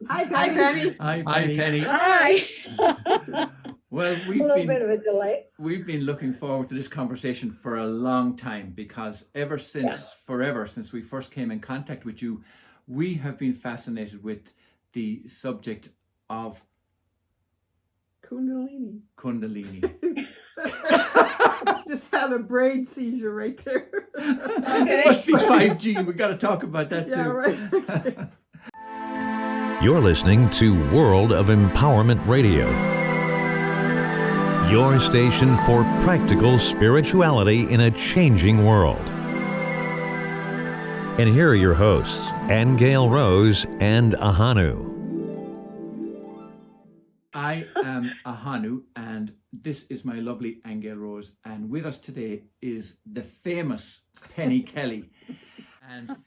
Hi, Penny. Hi, Penny. Hi. Well, A little bit of a delay. we've been looking forward to this conversation for a long time, because forever since we first came in contact with you, we have been fascinated with the subject of Kundalini. Just had a brain seizure right there. It must be 5G. We got to talk about that Yeah, too. right. You're listening to World of Empowerment Radio, your station for practical spirituality in a changing world. And here are your hosts, Aingeal Rose and Ahonu. I am Ahonu, and this is my lovely Aingeal Rose, and with us today is the famous Penny Kelly. And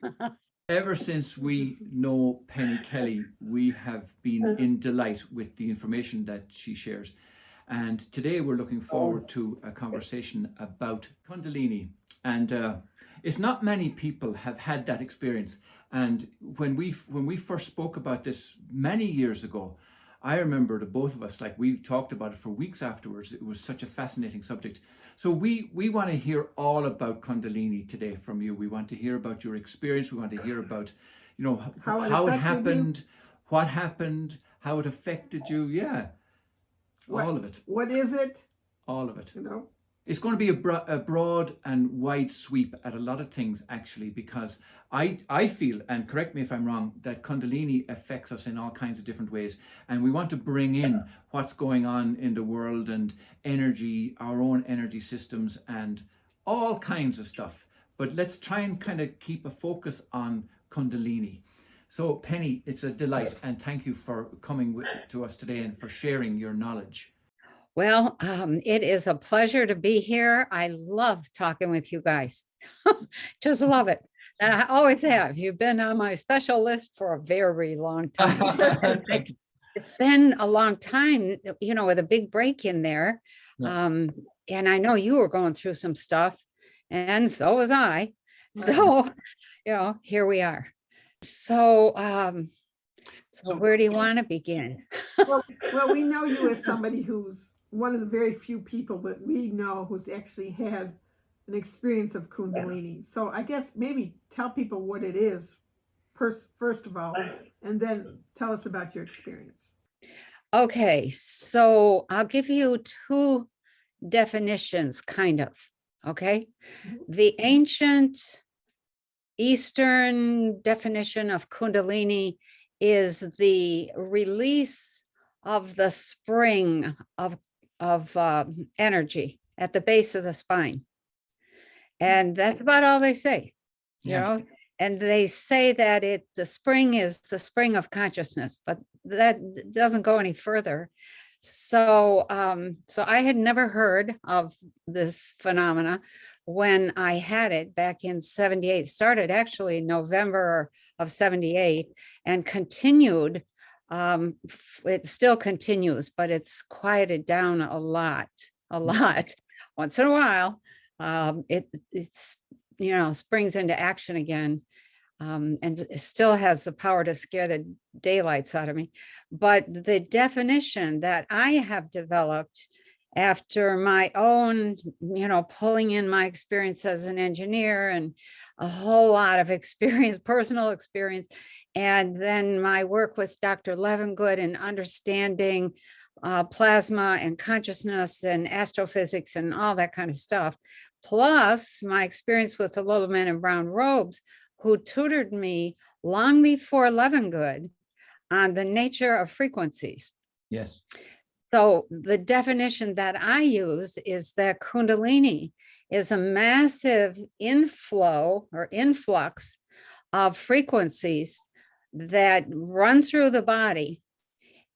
ever since we know Penny Kelly, we have been in delight with the information that she shares. And today we're looking forward to a conversation about Kundalini. And it's not many people have had that experience. And when we first spoke about this many years ago, I remember the both of us, like, we talked about it for weeks afterwards. It was such a fascinating subject. So we want to hear all about Kundalini today from you. We want to hear about your experience. We want to hear about, how it happened, what happened, how it affected you. Yeah, all of it. What is it? All of it. It's going to be a broad and wide sweep at a lot of things, actually, because I feel, and correct me if I'm wrong, that Kundalini affects us in all kinds of different ways. And we want to bring in what's going on in the world and energy, our own energy systems, and all kinds of stuff. But let's try and kind of keep a focus on Kundalini. So, Penny, it's a delight, and thank you for coming to us today and for sharing your knowledge. Well, it is a pleasure to be here. I love talking with you guys. Just love it. And I always have. You've been on my special list for a very long time. It's been a long time, with a big break in there. Yeah. And I know you were going through some stuff, and so was I. So, here we are. So, where do you want to begin? Well, we know you as somebody who's one of the very few people that we know who's actually had an experience of Kundalini. Yeah. So I guess maybe tell people what it is first of all, and then tell us about your experience. Okay, so I'll give you two definitions, kind of. Okay, the ancient Eastern definition of Kundalini is the release of the spring of energy at the base of the spine. And that's about all they say, and they say that the spring is the spring of consciousness, but that doesn't go any further. So, so I had never heard of this phenomena when I had it back in 78. Started actually November of 78 and continued. It still continues, but it's quieted down a lot. Once in a while, it's springs into action again, and it still has the power to scare the daylights out of me. But the definition that I have developed after my own, pulling in my experience as an engineer and a whole lot of experience, personal experience, and then my work with Dr. Levengood in understanding plasma and consciousness and astrophysics and all that kind of stuff, plus my experience with the little men in brown robes who tutored me long before Levengood on the nature of frequencies. Yes. So the definition that I use is that Kundalini is a massive inflow or influx of frequencies that run through the body.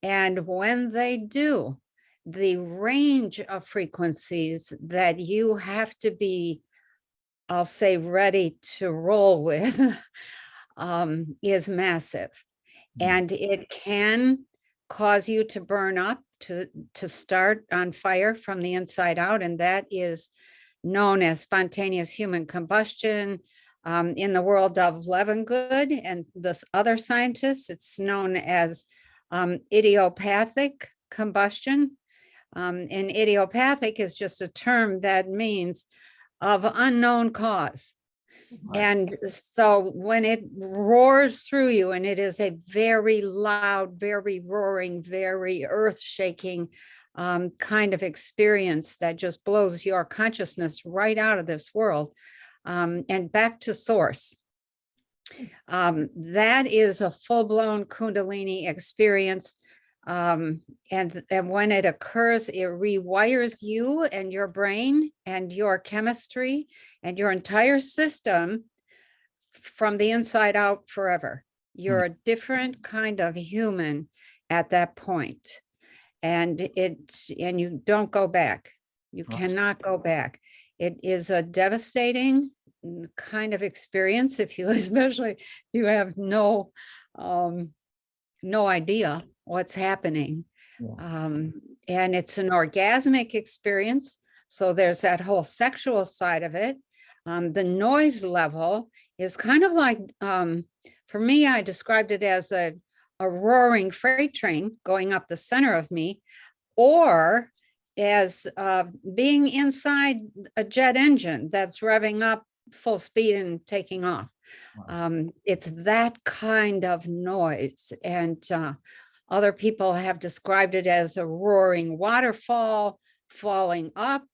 And when they do, the range of frequencies that you have to be, I'll say, ready to roll with is massive. And it can cause you to burn up, to start on fire from the inside out. And that is known as spontaneous human combustion, In the world of Levengood and this other scientists, it's known as idiopathic combustion. And idiopathic is just a term that means of unknown cause. And so when it roars through you, and it is a very loud, very roaring, very earth-shaking kind of experience that just blows your consciousness right out of this world and back to source. That is a full-blown Kundalini experience. And when it occurs, it rewires you and your brain and your chemistry and your entire system from the inside out forever. You're a different kind of human at that point. And you don't go back. You cannot go back. It is a devastating kind of experience especially if you have no idea what's happening. And it's an orgasmic experience. So there's that whole sexual side of it. The noise level is kind of like, for me, I described it as a roaring freight train going up the center of me, or as being inside a jet engine that's revving up full speed and taking off. It's that kind of noise. And other people have described it as a roaring waterfall falling up.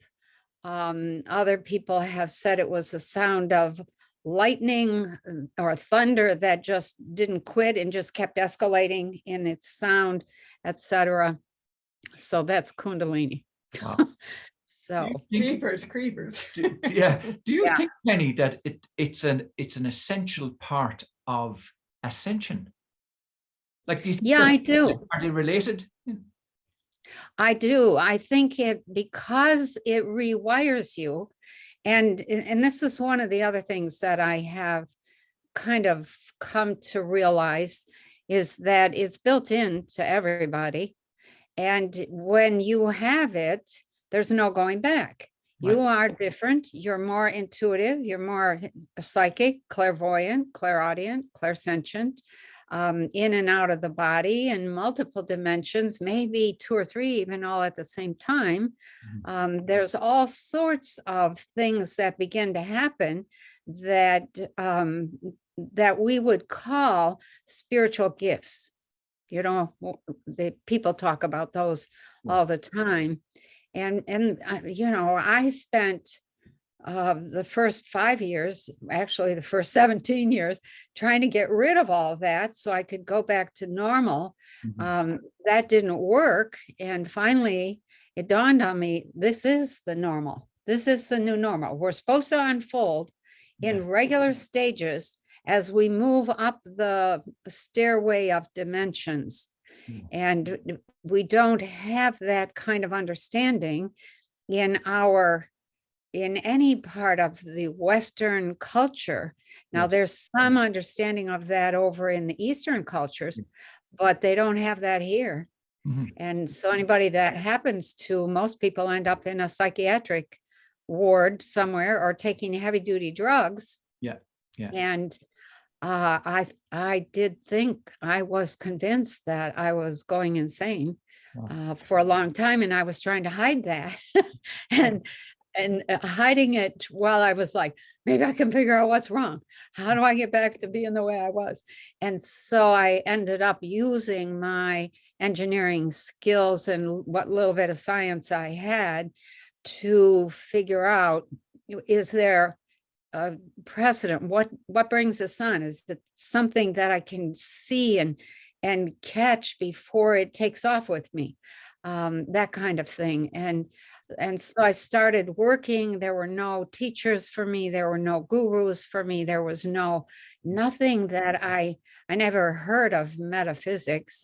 Other people have said it was the sound of lightning or thunder that just didn't quit and just kept escalating in its sound, etc. So that's Kundalini. Wow. So Creepers. Do you think, Penny, that it's an essential part of Ascension? Like, do you think I do. Are they related? I do. I think because it rewires you. And this is one of the other things that I have kind of come to realize is that it's built into everybody. And when you have it, there's no going back. Right. You are different. You're more intuitive. You're more psychic, clairvoyant, clairaudient, clairsentient, in and out of the body in multiple dimensions, maybe 2 or 3, even all at the same time. There's all sorts of things that begin to happen that that we would call spiritual gifts. You know, the people talk about those all the time. And you know, I spent the first 5 years, actually the first 17 years, trying to get rid of all of that so I could go back to normal. That didn't work. And finally, it dawned on me, this is the normal. This is the new normal. We're supposed to unfold in regular stages as we move up the stairway of dimensions. And we don't have that kind of understanding in any part of the Western culture. Now, there's some understanding of that over in the Eastern cultures, but they don't have that here. And so anybody that happens to, most people end up in a psychiatric ward somewhere or taking heavy duty drugs. And I did think, I was convinced that I was going insane for a long time, and I was trying to hide that and hiding it while I was like, maybe I can figure out what's wrong. How do I get back to being the way I was? And so I ended up using my engineering skills and what little bit of science I had to figure out, is there a precedent? What brings this on? Is it something that I can see and catch before it takes off with me? That kind of thing. And so I started working. There were no teachers for me. There were no gurus for me. There was nothing that I never heard of metaphysics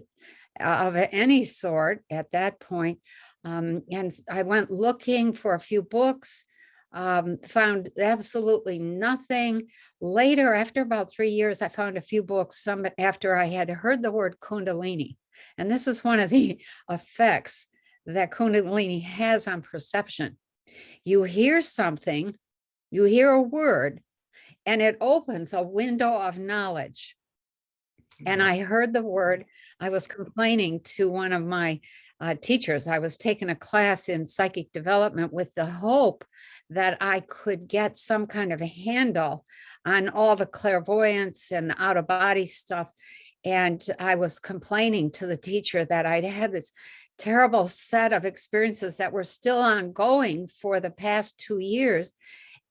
of any sort at that point. And I went looking for a few books, found absolutely nothing. Later, after about 3 years, I found a few books, after I had heard the word Kundalini. And this is one of the effects that Kundalini has on perception. You hear something, you hear a word, and it opens a window of knowledge. And I heard the word. I was complaining to one of my teachers. I was taking a class in psychic development with the hope that I could get some kind of a handle on all the clairvoyance and the out of body stuff. And I was complaining to the teacher that I'd had this terrible set of experiences that were still ongoing for the past 2 years,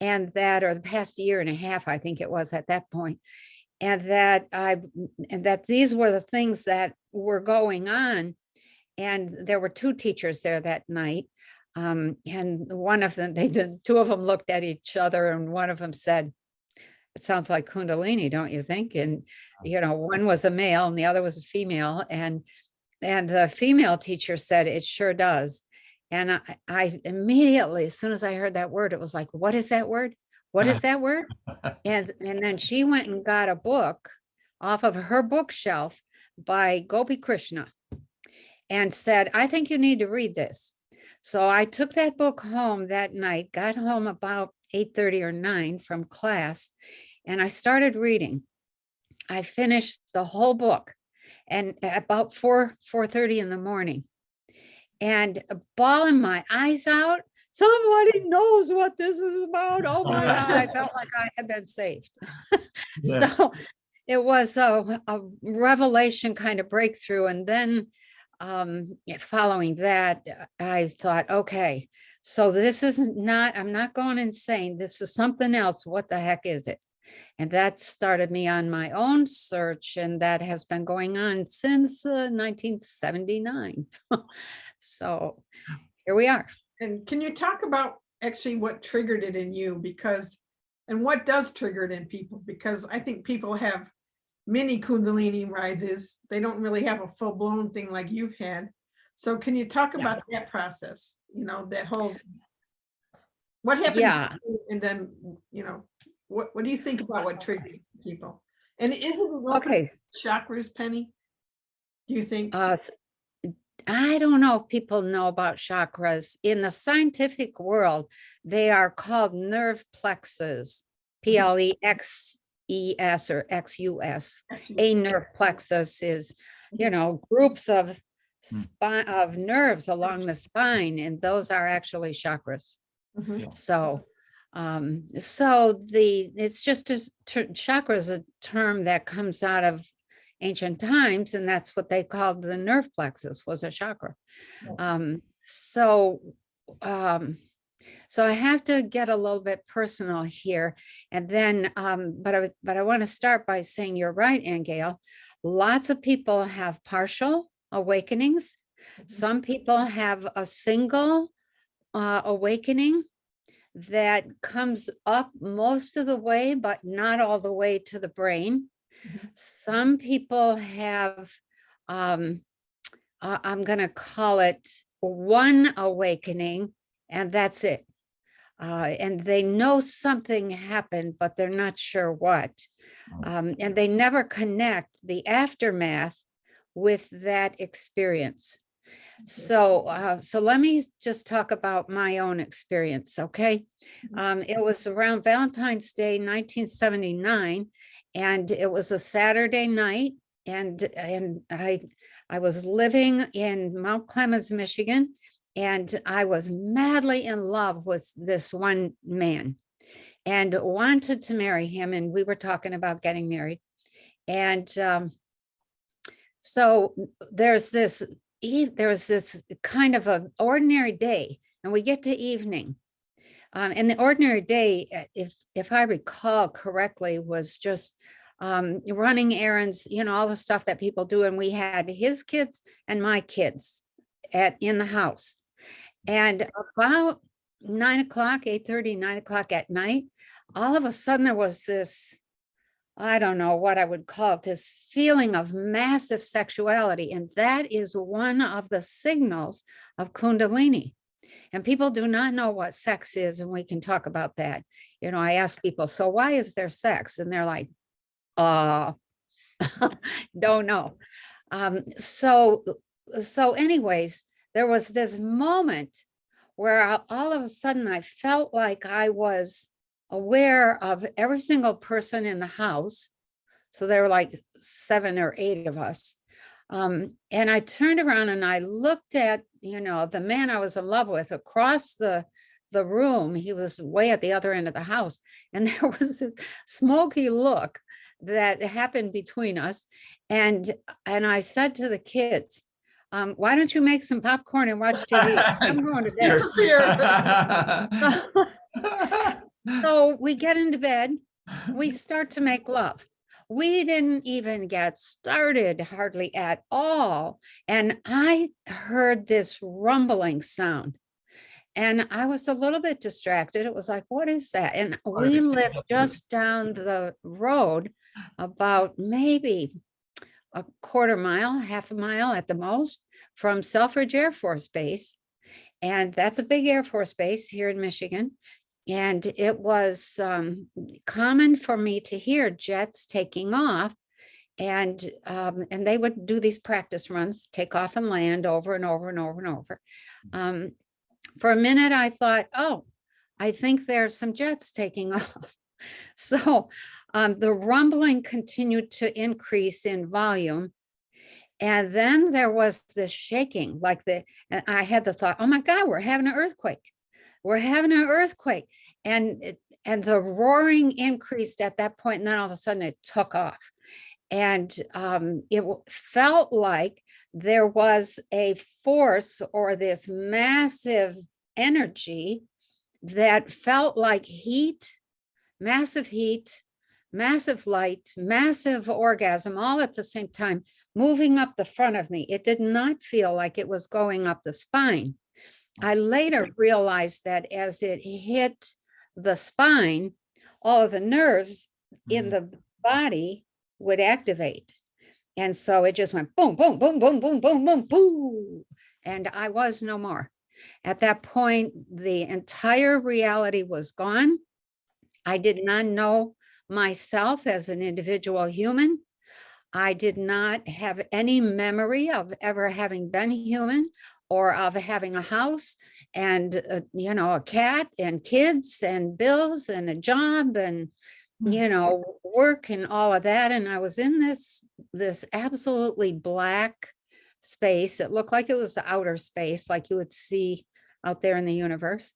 and that, or the past year and a half, I think it was at that point, and that these were the things that were going on. And there were 2 teachers there that night. And one of them, two of them looked at each other, and one of them said, "It sounds like Kundalini, don't you think?" And, one was a male and the other was a female. And the female teacher said, "It sure does." And I immediately, as soon as I heard that word, it was like, what is that word? What is that word? And then she went and got a book off of her bookshelf by Gopi Krishna and said, "I think you need to read this." So I took that book home that night, got home about 8:30 or 9 from class, and I started reading. I finished the whole book, and about 4:30 in the morning, and bawling my eyes out. Somebody knows what this is about. Oh my God, I felt like I had been saved. Yeah. So it was a revelation kind of breakthrough. And then following that, I thought, okay, so this isn't not, I'm not going insane. This is something else. What the heck is it? And that started me on my own search. And that has been going on since 1979. So here we are. And can you talk about actually what triggered it in you? And what does trigger it in people? Because I think people have mini Kundalini rises. They don't really have a full blown thing like you've had. So can you talk about that process? That whole, what happened? Yeah. And then, what do you think about what triggers people? And is it Okay. chakras, Penny? Do you think? I don't know if people know about chakras. In the scientific world, they are called nerve plexus, plexes or xus. A nerve plexus is, groups of of nerves along the spine, and those are actually chakras. So, it's just chakra is a term that comes out of ancient times, and that's what they called the nerve plexus, was a chakra. So I have to get a little bit personal here, and then but I want to start by saying you're right, Aingeal. Lots of people have partial awakenings. Some people have a single awakening that comes up most of the way, but not all the way to the brain. Some people have, I'm going to call it one awakening, and that's it. And they know something happened, but they're not sure what. And they never connect the aftermath with that experience. So let me just talk about my own experience, okay? It was around Valentine's Day, 1979, and it was a Saturday night, and I was living in Mount Clemens, Michigan, and I was madly in love with this one man and wanted to marry him, and we were talking about getting married. And so there's this kind of an ordinary day, and we get to evening. And the ordinary day, if I recall correctly, was just running errands, all the stuff that people do. And we had his kids and my kids in the house. And about 9 o'clock, 8:30, 9 o'clock at night, all of a sudden there was this, I don't know what I would call it, this feeling of massive sexuality. And that is one of the signals of Kundalini. And people do not know what sex is, and we can talk about that. I ask people, so why is there sex? And they're like, don't know. So anyways, there was this moment where all of a sudden I felt like I was aware of every single person in the house. So there were like 7 or 8 of us. And I turned around and I looked at, the man I was in love with across the room. He was way at the other end of the house. And there was this smoky look that happened between us. And I said to the kids, why don't you make some popcorn and watch TV? I'm going to bed. So we get into bed. We start to make love. We didn't even get started hardly at all. And I heard this rumbling sound. And I was a little bit distracted. It was like, what is that? And we lived just down the road, about maybe a quarter mile, half a mile at the most, from Selfridge Air Force Base. And that's a big Air Force base here in Michigan. And it was common for me to hear jets taking off. And they would do these practice runs, take off and land over and over and over and over. For a minute, I thought, oh, I think there's some jets taking off. So the rumbling continued to increase in volume. And then there was this shaking, and I had the thought, oh my God, we're having an earthquake. We're having an earthquake. And the roaring increased at that point. And then all of a sudden it took off. And it felt like there was a force or this massive energy that felt like heat, massive light, massive orgasm, all at the same time, moving up the front of me. It did not feel like it was going up the spine. I later realized that as it hit the spine, all of the nerves in the body would activate. And so it just went boom, boom, boom, boom, boom, boom, boom, boom. And I was no more. At that point, the entire reality was gone. I did not know myself as an individual human. I did not have any memory of ever having been human or of having a house and, a cat and kids and bills and a job and, work and all of that. And I was in this absolutely black space. It looked like it was the outer space, like you would see out there in the universe.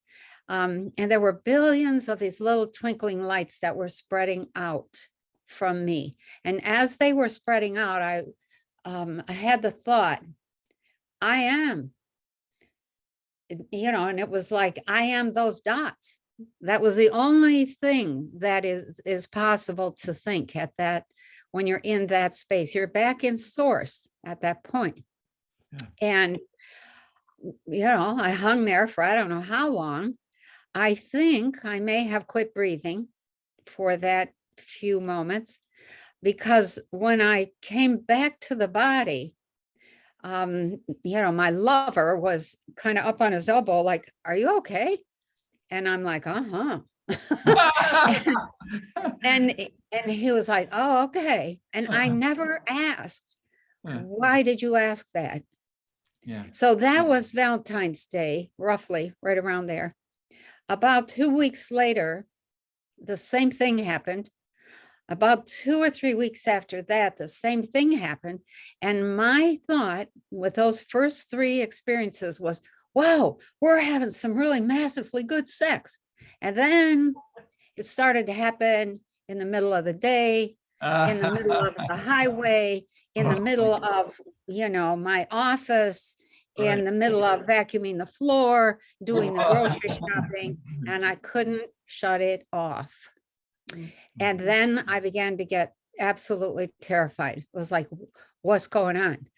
And there were billions of these little twinkling lights that were spreading out from me. And as they were spreading out, I had the thought, I am, and it was like, I am those dots. That was the only thing that is possible to think at that, when you're in that space. You're back in source at that point. Yeah. And, I hung there for I don't know how long. I think I may have quit breathing for that few moments, because when I came back to the body, my lover was kind of up on his elbow, like, are you okay? And I'm like, uh-huh. and he was like, oh, okay. And I never asked, why did you ask that? Yeah. So that was Valentine's Day, roughly right around there. About 2 weeks later, the same thing happened. About 2 or 3 weeks after that, the same thing happened. And my thought with those first 3 experiences was, wow, we're having some really massively good sex. And then it started to happen in the middle of the day, in the middle of the highway, in the middle of, my office, in the middle of vacuuming the floor, doing the grocery shopping, and I couldn't shut it off. And then I began to get absolutely terrified. It was like, what's going on?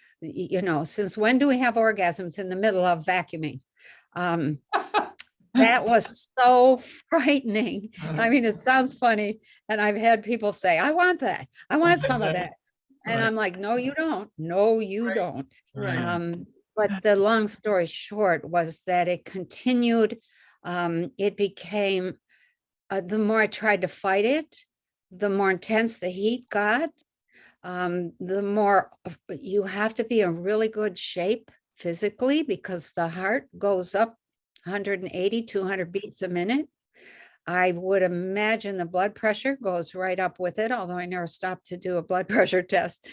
Since when do we have orgasms in the middle of vacuuming? That was so frightening. I mean, it sounds funny. And I've had people say, I want that. I want some of that. And I'm like, no, you don't. No, you don't. Right. But the long story short was that it continued. It became, the more I tried to fight it, the more intense the heat got. The more you have to be in really good shape physically, because the heart goes up 180, 200 beats a minute. I would imagine the blood pressure goes right up with it, although I never stopped to do a blood pressure test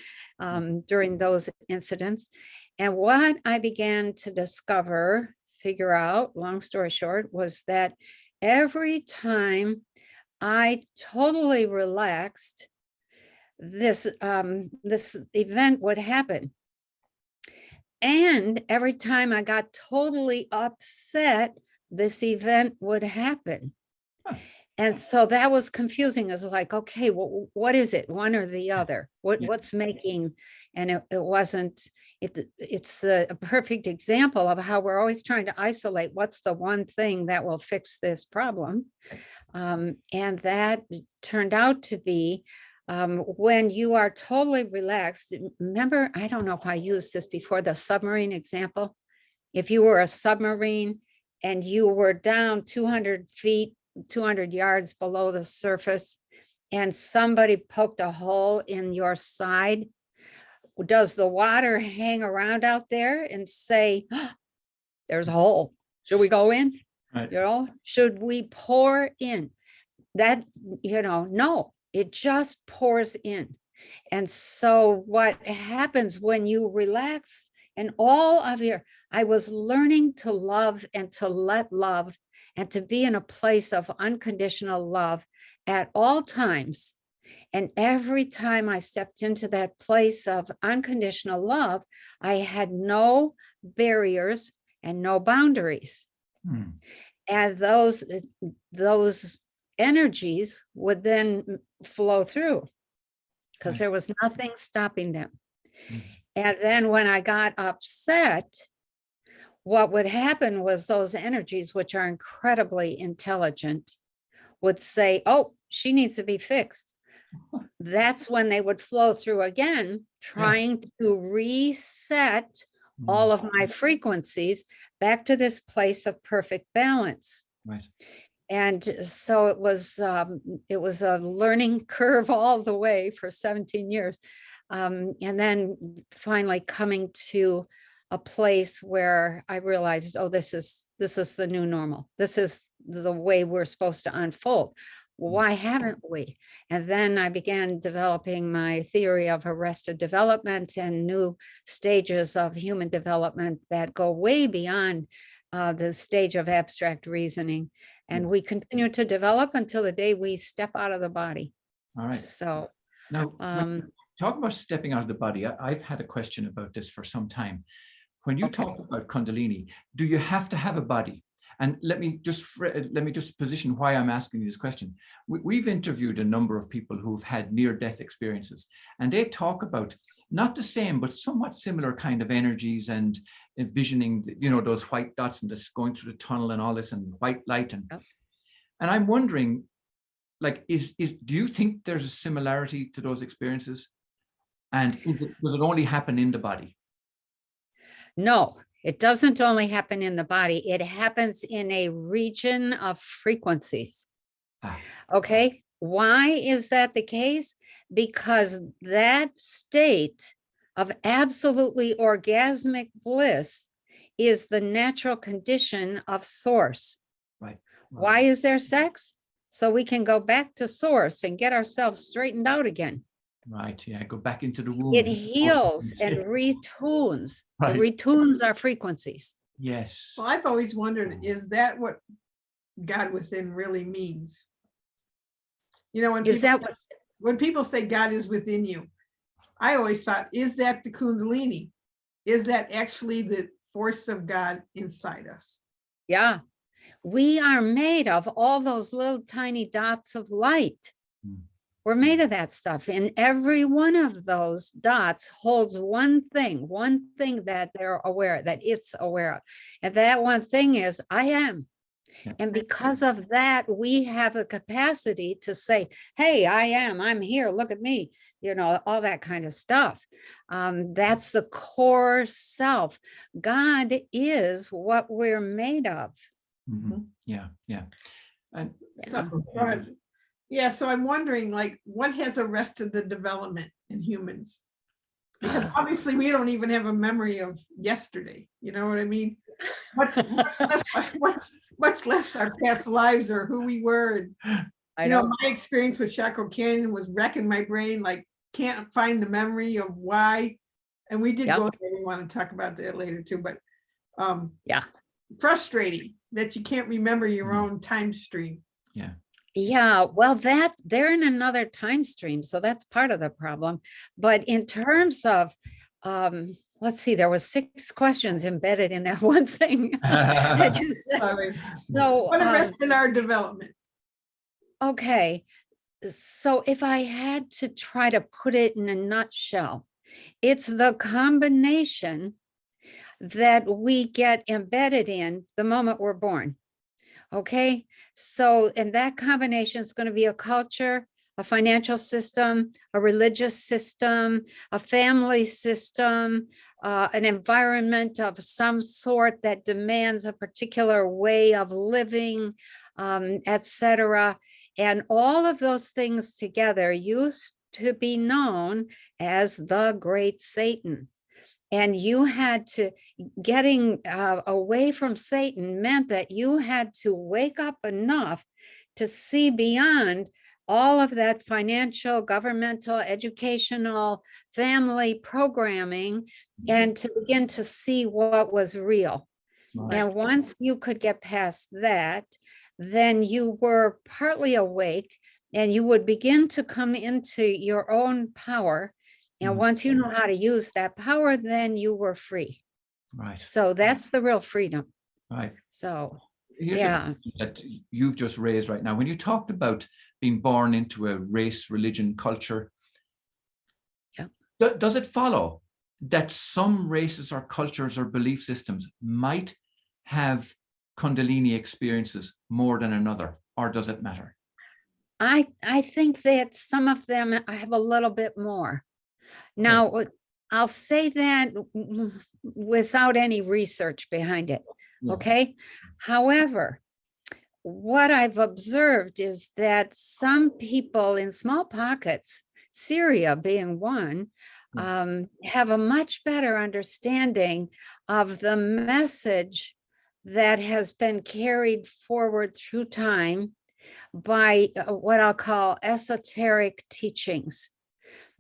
during those incidents. And what I began to discover, figure out, long story short, was that every time I totally relaxed, this event would happen. And every time I got totally upset, this event would happen. And so that was confusing. It's like, okay, well, what is it? One or the other? What's making? And it wasn't, it's a perfect example of how we're always trying to isolate what's the one thing that will fix this problem. And that turned out to be when you are totally relaxed. Remember, I don't know if I used this before, the submarine example. If you were a submarine and you were down 200 feet, 200 yards below the surface, and somebody poked a hole in your side, does the water hang around out there and say, oh, there's a hole, should we go in? Right. You know, should we pour in? That, you know, no, it just pours in. And so what happens when you relax and all of your, I was learning to love and to let love and to be in a place of unconditional love at all times. And every time I stepped into that place of unconditional love, I had no barriers and no boundaries. And those energies would then flow through because there was nothing stopping them. And then when I got upset, what would happen was those energies, which are incredibly intelligent, would say, oh, she needs to be fixed. That's when they would flow through again, trying to reset all of my frequencies back to this place of perfect balance. Right. And so it was a learning curve all the way for 17 years. And then finally coming to a place where I realized, oh, this is the new normal. This is the way we're supposed to unfold. Why haven't we? And then I began developing my theory of arrested development and new stages of human development that go way beyond the stage of abstract reasoning. And we continue to develop until the day we step out of the body. All right. So now, talk about stepping out of the body. I've had a question about this for some time. When you talk about Kundalini, do you have to have a body? And let me just position why I'm asking you this question. We've interviewed a number of people who've had near-death experiences, and they talk about not the same, but somewhat similar kind of energies and envisioning, you know, those white dots and this going through the tunnel and all this and white light. And I'm wondering, like, do you think there's a similarity to those experiences? And does it only happen in the body? No, it doesn't only happen in the body. It happens in a region of frequencies. Okay. Why is that the case? Because that state of absolutely orgasmic bliss is the natural condition of source. Right. Why is there sex? So we can go back to source and get ourselves straightened out again. Right. Yeah. Go back into the womb. It heals and retunes. Right. It retunes our frequencies. Yes. Well, I've always wondered, is that what God within really means? You know, when people say God is within you, I always thought, is that the Kundalini? Is that actually the force of God inside us? Yeah. We are made of all those little tiny dots of light. We're made of that stuff. And every one of those dots holds one thing that they're aware, that it's aware of. And that one thing is, I am. And because of that, we have the capacity to say, hey, I am, I'm here, look at me, you know, all that kind of stuff. That's the core self. God is what we're made of. Yeah. Yeah. And so I'm wondering, like, what has arrested the development in humans? Because obviously we don't even have a memory of yesterday. You know what I mean? much less our past lives or who we were. And, I know. my experience with Chaco Canyon was wrecking my brain, like can't find the memory of why. And we did Yep. go there. We want to talk about that later too, but Yeah. frustrating that you can't remember your own time stream. Yeah. Yeah, well, they're in another time stream, so that's part of the problem. But in terms of, let's see, there was 6 questions embedded in that one thing that you said. Sorry. So, What arrested our development? okay, so if I had to try to put it in a nutshell, it's the combination that we get embedded in the moment we're born. Okay, so and that combination is going to be a culture, a financial system, a religious system, a family system, an environment of some sort that demands a particular way of living, etc. And all of those things together used to be known as the Great Satan. And you had to, getting away from Satan meant that you had to wake up enough to see beyond all of that financial, governmental, educational, family programming, and to begin to see what was real. Right. And once you could get past that, then you were partly awake and you would begin to come into your own power. And once you know how to use that power, then you were free. Right. So that's the real freedom. Right. So, Here's a question that you've just raised right now. When you talked about being born into a race, religion, culture, does it follow that some races or cultures or belief systems might have Kundalini experiences more than another, or does it matter? I think that some of them have a little bit more. Now, I'll say that without any research behind it. Yeah. Okay. However, what I've observed is that some people in small pockets, Syria being one, have a much better understanding of the message that has been carried forward through time by what I'll call esoteric teachings.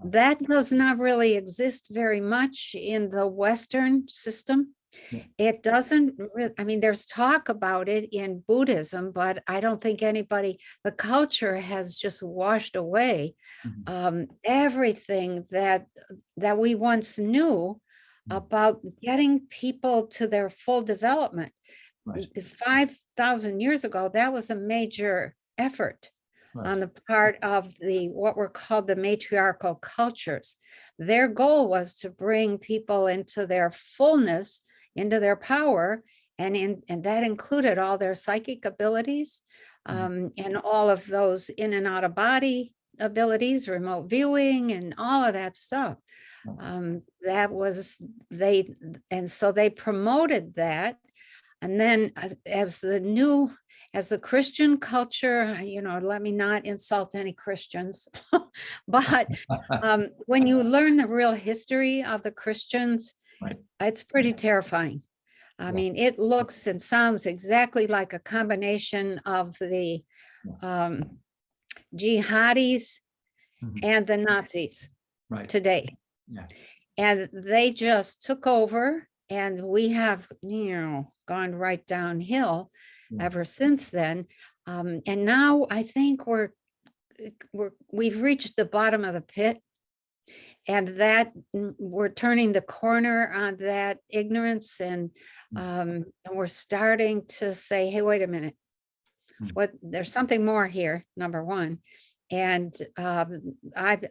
That does not really exist very much in the Western system. Yeah. It doesn't, I mean, there's talk about it in Buddhism, but I don't think anybody, the culture has just washed away everything that we once knew about getting people to their full development. Right. 5,000 years ago, that was a major effort on the part of what were called the matriarchal cultures. Their goal was to bring people into their fullness, into their power, and that included all their psychic abilities, and all of those in and out of body abilities, remote viewing, and all of that stuff. That was and so they promoted that. And then as the Christian culture, let me not insult any Christians, but when you learn the real history of the Christians, it's pretty terrifying. I mean, it looks and sounds exactly like a combination of the jihadis and the Nazis today. And they just took over, and we have, gone right downhill ever since then. And now I think we've reached the bottom of the pit, and that we're turning the corner on that ignorance, and we're starting to say, hey, wait a minute, there's something more here, number one. And I'm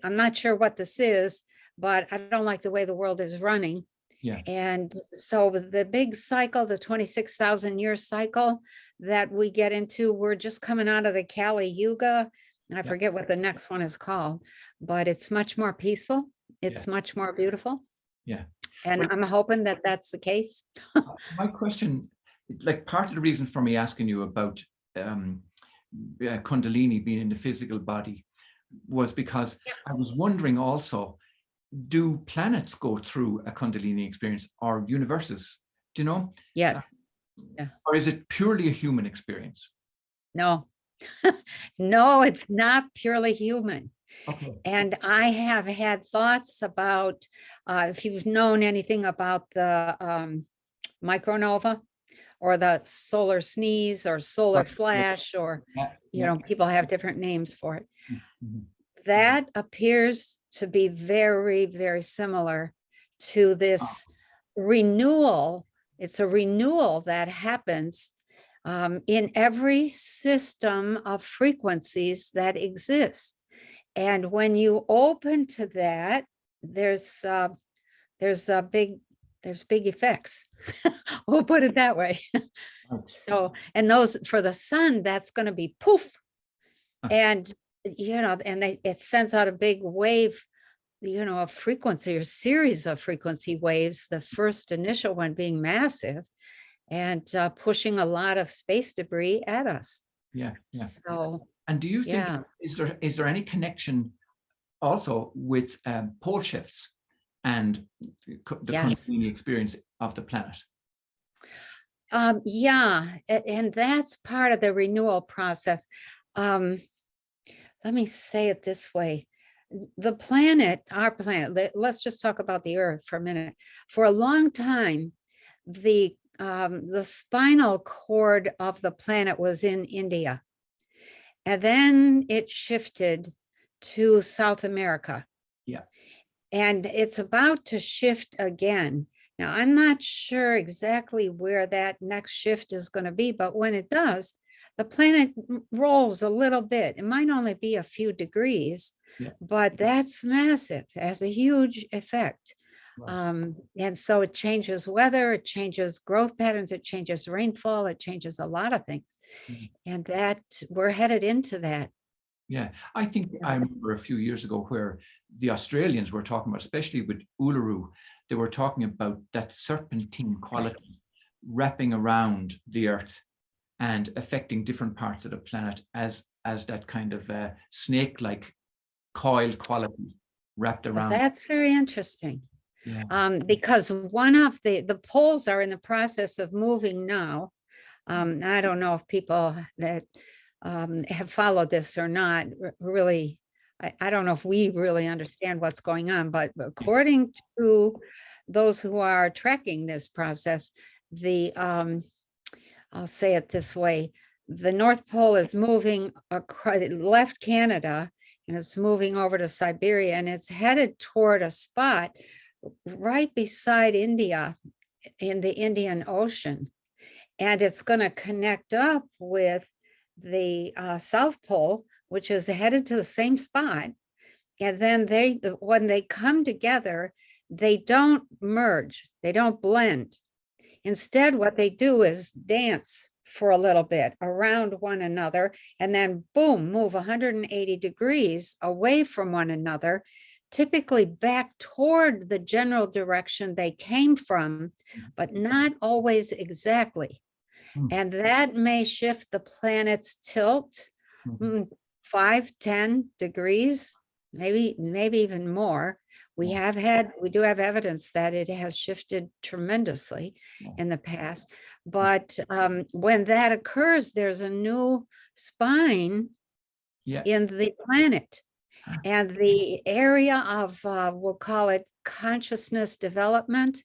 not sure what this is, but I don't like the way the world is running. Yeah. And so the big cycle, the 26,000 year cycle that we get into, we're just coming out of the Kali Yuga. I forget what the next one is called, but it's much more peaceful. It's much more beautiful. Yeah. And I'm hoping that that's the case. My question, like part of the reason for me asking you about Kundalini being in the physical body was because I was wondering also, do planets go through a Kundalini experience, or universes? Do you know? Yes. Yeah. Or is it purely a human experience? No, no, it's not purely human. Okay. And I have had thoughts about, if you've known anything about the micronova or the solar sneeze or solar Right. flash, or, Yeah. you know, people have different names for it. Mhm. That appears to be very, very similar to this renewal. It's a renewal that happens in every system of frequencies that exist. And when you open to that, there's big effects. We'll put it that way. Right. So, and those for the sun, that's going to be poof. Ah. And, you know, and it sends out a big wave, you know, a frequency or series of frequency waves, the first initial one being massive and pushing a lot of space debris at us. Yeah. Yeah. So, And do you think, yeah. is there any connection also with pole shifts and the Yes. Kundalini experience of the planet? Yeah, and that's part of the renewal process. Let me say it this way. The planet, our planet, let's just talk about the Earth for a minute. For a long time, the spinal cord of the planet was in India. And then it shifted to South America. Yeah. And it's about to shift again. Now, I'm not sure exactly where that next shift is going to be, but when it does, the planet rolls a little bit. It might only be a few degrees, Yeah. but that's massive. It has a huge effect. Right. And so it changes weather, it changes growth patterns, it changes rainfall, it changes a lot of things. Mhm. And that we're headed into that. Yeah, I think I remember a few years ago where the Australians were talking about, especially with Uluru, they were talking about that serpentine quality wrapping around the Earth and affecting different parts of the planet as that kind of snake-like coiled quality wrapped But around. that's very interesting. Yeah. Because one of the poles are in the process of moving now. I don't know if people that have followed this or not really, I don't know if we really understand what's going on, but according to those who are tracking this process, I'll say it this way, the North Pole is moving across, it left Canada and it's moving over to Siberia, and it's headed toward a spot right beside India in the Indian Ocean. And it's going to connect up with the South Pole, which is headed to the same spot. And then when they come together, they don't merge, they don't blend. Instead, what they do is dance for a little bit around one another, and then boom, move 180 degrees away from one another, typically back toward the general direction they came from, but not always exactly. And that may shift the planet's tilt 5, 10 degrees, maybe even more. We do have evidence that it has shifted tremendously in the past. But when that occurs, there's a new spine in the planet. And the area of, we'll call it consciousness development,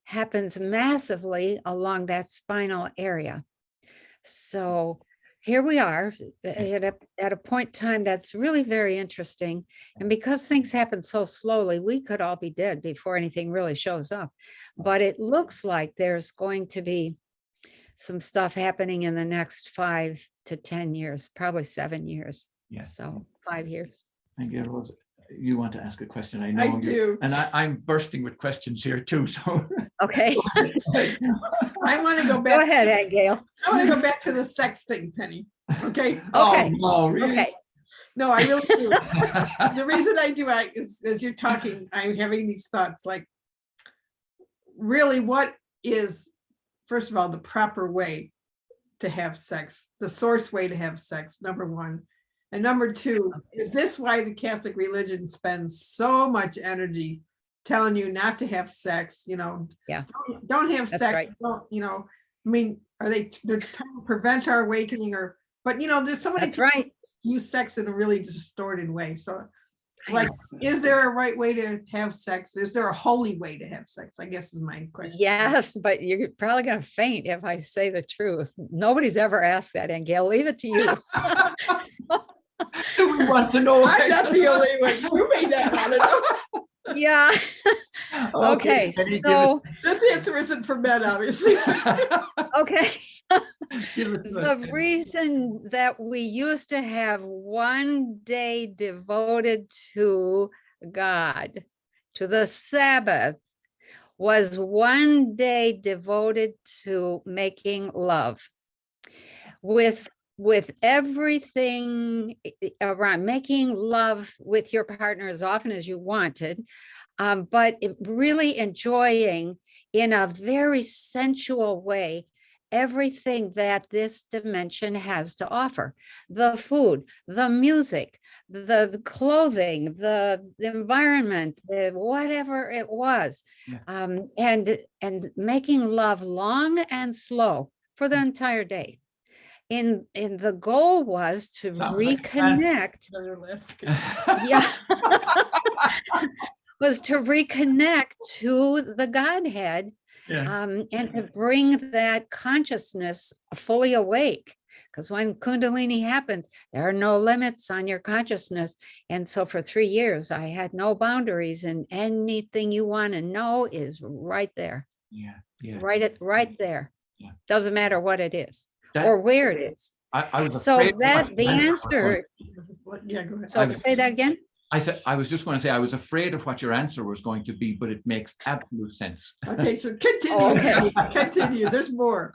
happens massively along that spinal area. So here we are at a point in time that's really very interesting. And because things happen so slowly, we could all be dead before anything really shows up. But it looks like there's going to be some stuff happening in the next 5 to 10 years, probably 7 years. Yeah. So 5 years. Aingeal Rose, you want to ask a question? I know I do. And I'm bursting with questions here too. So Okay. I want to go Go back. ahead, Aingeal. I want to go back to the sex thing, Penny. Okay. Okay. Oh, no, really? Okay. No, I really do. The reason I do is as you're talking, I'm having these thoughts like, really, what is, first of all, the proper way to have sex, the source way to have sex, number one. And number two, is this why the Catholic religion spends so much energy telling you not to have sex, you know? Yeah. Don't have That's sex, right. don't, you know, I mean, are they're trying to prevent our awakening, but there's so many That's people right. use sex in a really distorted way. So I like, know. is there a right way to have sex? Is there a holy way to have sex? I guess is my question. Yes, but you're probably going to faint if I say the truth. Nobody's ever asked that, Aingeal. Leave it to you. So, We want to know. I'm not the only one. You may not want to know. yeah. Okay. Penny, So, This answer isn't for men, obviously. okay. give it to us, The Penny. reason that we used to have one day devoted to God, to the Sabbath, was one day devoted to making love with everything around, making love with your partner as often as you wanted, but really enjoying in a very sensual way everything that this dimension has to offer: the food, the music, the clothing, the environment, whatever it was. Yeah. And making love long and slow for the entire day. In the goal was to Sounds like a plan. reconnect. Another last- Yeah. Was to reconnect to the Godhead, Yeah. and to bring that consciousness fully awake. Because when Kundalini happens, there are no limits on your consciousness. And so for 3 years, I had no boundaries, and anything you want to know is right there, Yeah. Yeah. right there. Yeah. Doesn't matter what it is That- or where it is. I was So afraid that of the what your answer, Yeah, go ahead. so say that again. I was just going to say I was afraid of what your answer was going to be, but it makes absolute sense. Okay, so continue. Oh, okay. Continue. There's more.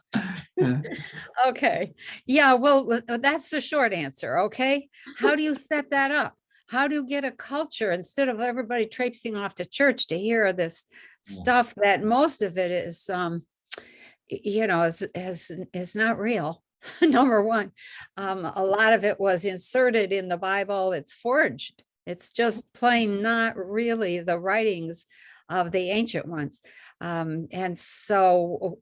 Okay. Yeah, well, that's the short answer. Okay. How do you set that up? How do you get a culture, instead of everybody traipsing off to church to hear this stuff that most of it is, is not real. Number one, a lot of it was inserted in the Bible. It's forged. It's just plain not really the writings of the ancient ones. And so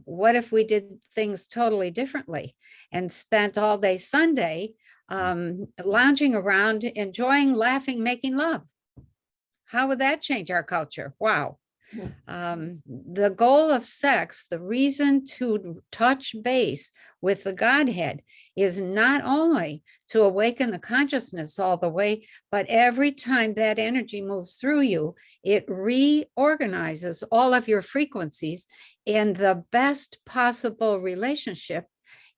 what if we did things totally differently and spent all day Sunday lounging around, enjoying, laughing, making love? How would that change our culture? Wow. The goal of sex, the reason to touch base with the Godhead, is not only to awaken the consciousness all the way, but every time that energy moves through you, it reorganizes all of your frequencies in the best possible relationship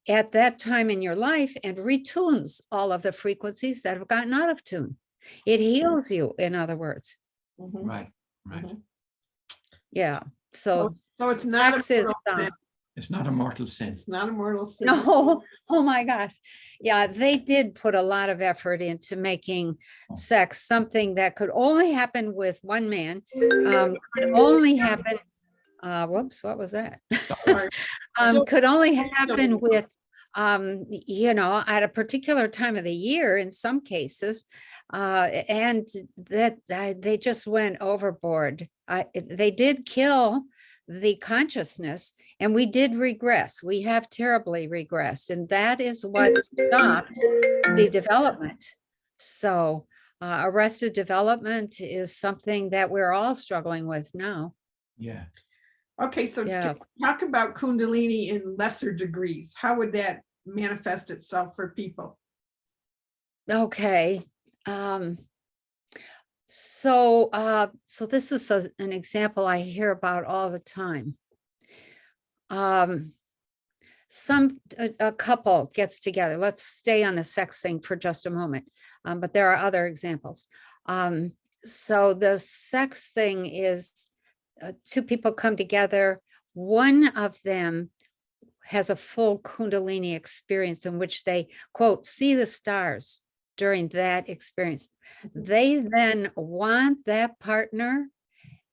at that time in your life, and retunes all of the frequencies that have gotten out of tune. It heals you, in other words. Mhm. Right. Right. Mhm. Yeah. So So it's not a sex is, mortal sin. It's not a mortal sin. It's not a mortal sin. no, oh my gosh. Yeah, they did put a lot of effort into making sex something that could only happen with one man, could only happen, whoops, what was that? Sorry. Could only happen with, at a particular time of the year in some cases. And that they just went overboard. They did kill the consciousness, and we did regress. We have terribly regressed, and that is what stopped the development. So arrested development is something that we're all struggling with now. Yeah. Okay, so Yeah. talk about Kundalini in lesser degrees. How would that manifest itself for people? Okay. So this is an example I hear about all the time. A couple gets together. Let's stay on the sex thing for just a moment. But there are other examples. So the sex thing is two people come together. One of them has a full Kundalini experience in which they, quote, see the stars during that experience. They then want that partner,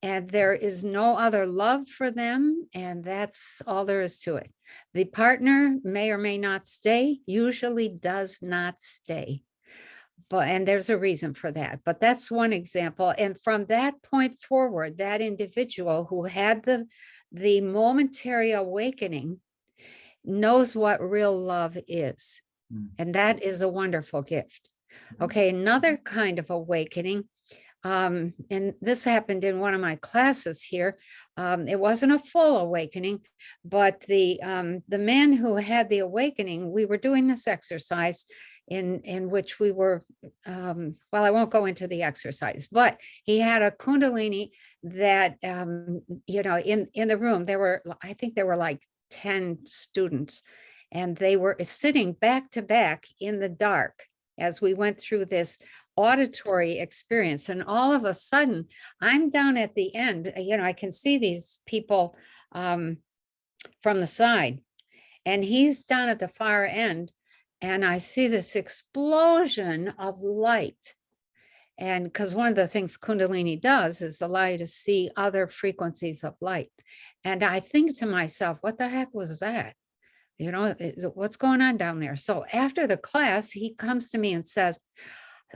and there is no other love for them, and that's all there is to it. The partner may or may not stay, usually does not stay. And there's a reason for that, but that's one example. And from that point forward, that individual who had the momentary awakening knows what real love is. Mm. And that is a wonderful gift. Okay, another kind of awakening, and this happened in one of my classes here. It wasn't a full awakening, but the man who had the awakening, we were doing this exercise in which we were, well, I won't go into the exercise, but he had a Kundalini that, you know, in the room, I think there were like 10 students, and they were sitting back to back in the dark as we went through this auditory experience. And all of a sudden, I'm down at the end, you know, I can see these people from the side, and he's down at the far end, and I see this explosion of light. And because one of the things Kundalini does is allow you to see other frequencies of light. And I think to myself, what the heck was that? You know, what's going on down there? So after the class, he comes to me and says,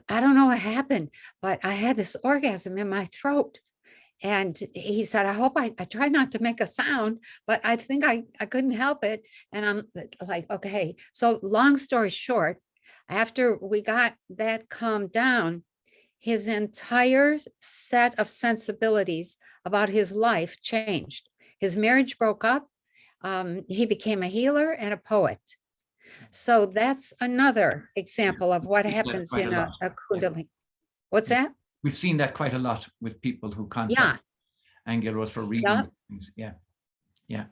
I don't know what happened, but I had this orgasm in my throat. And he said, I hope I tried not to make a sound, but I think I couldn't help it. And I'm like, okay. So long story short, after we got that calmed down, his entire set of sensibilities about his life changed. His marriage broke up. He became a healer and a poet. So that's another example of what happens in a Kundalini. What's that? We've seen that quite a lot with people who contact Aingeal Rose for readings. Yeah. Yeah.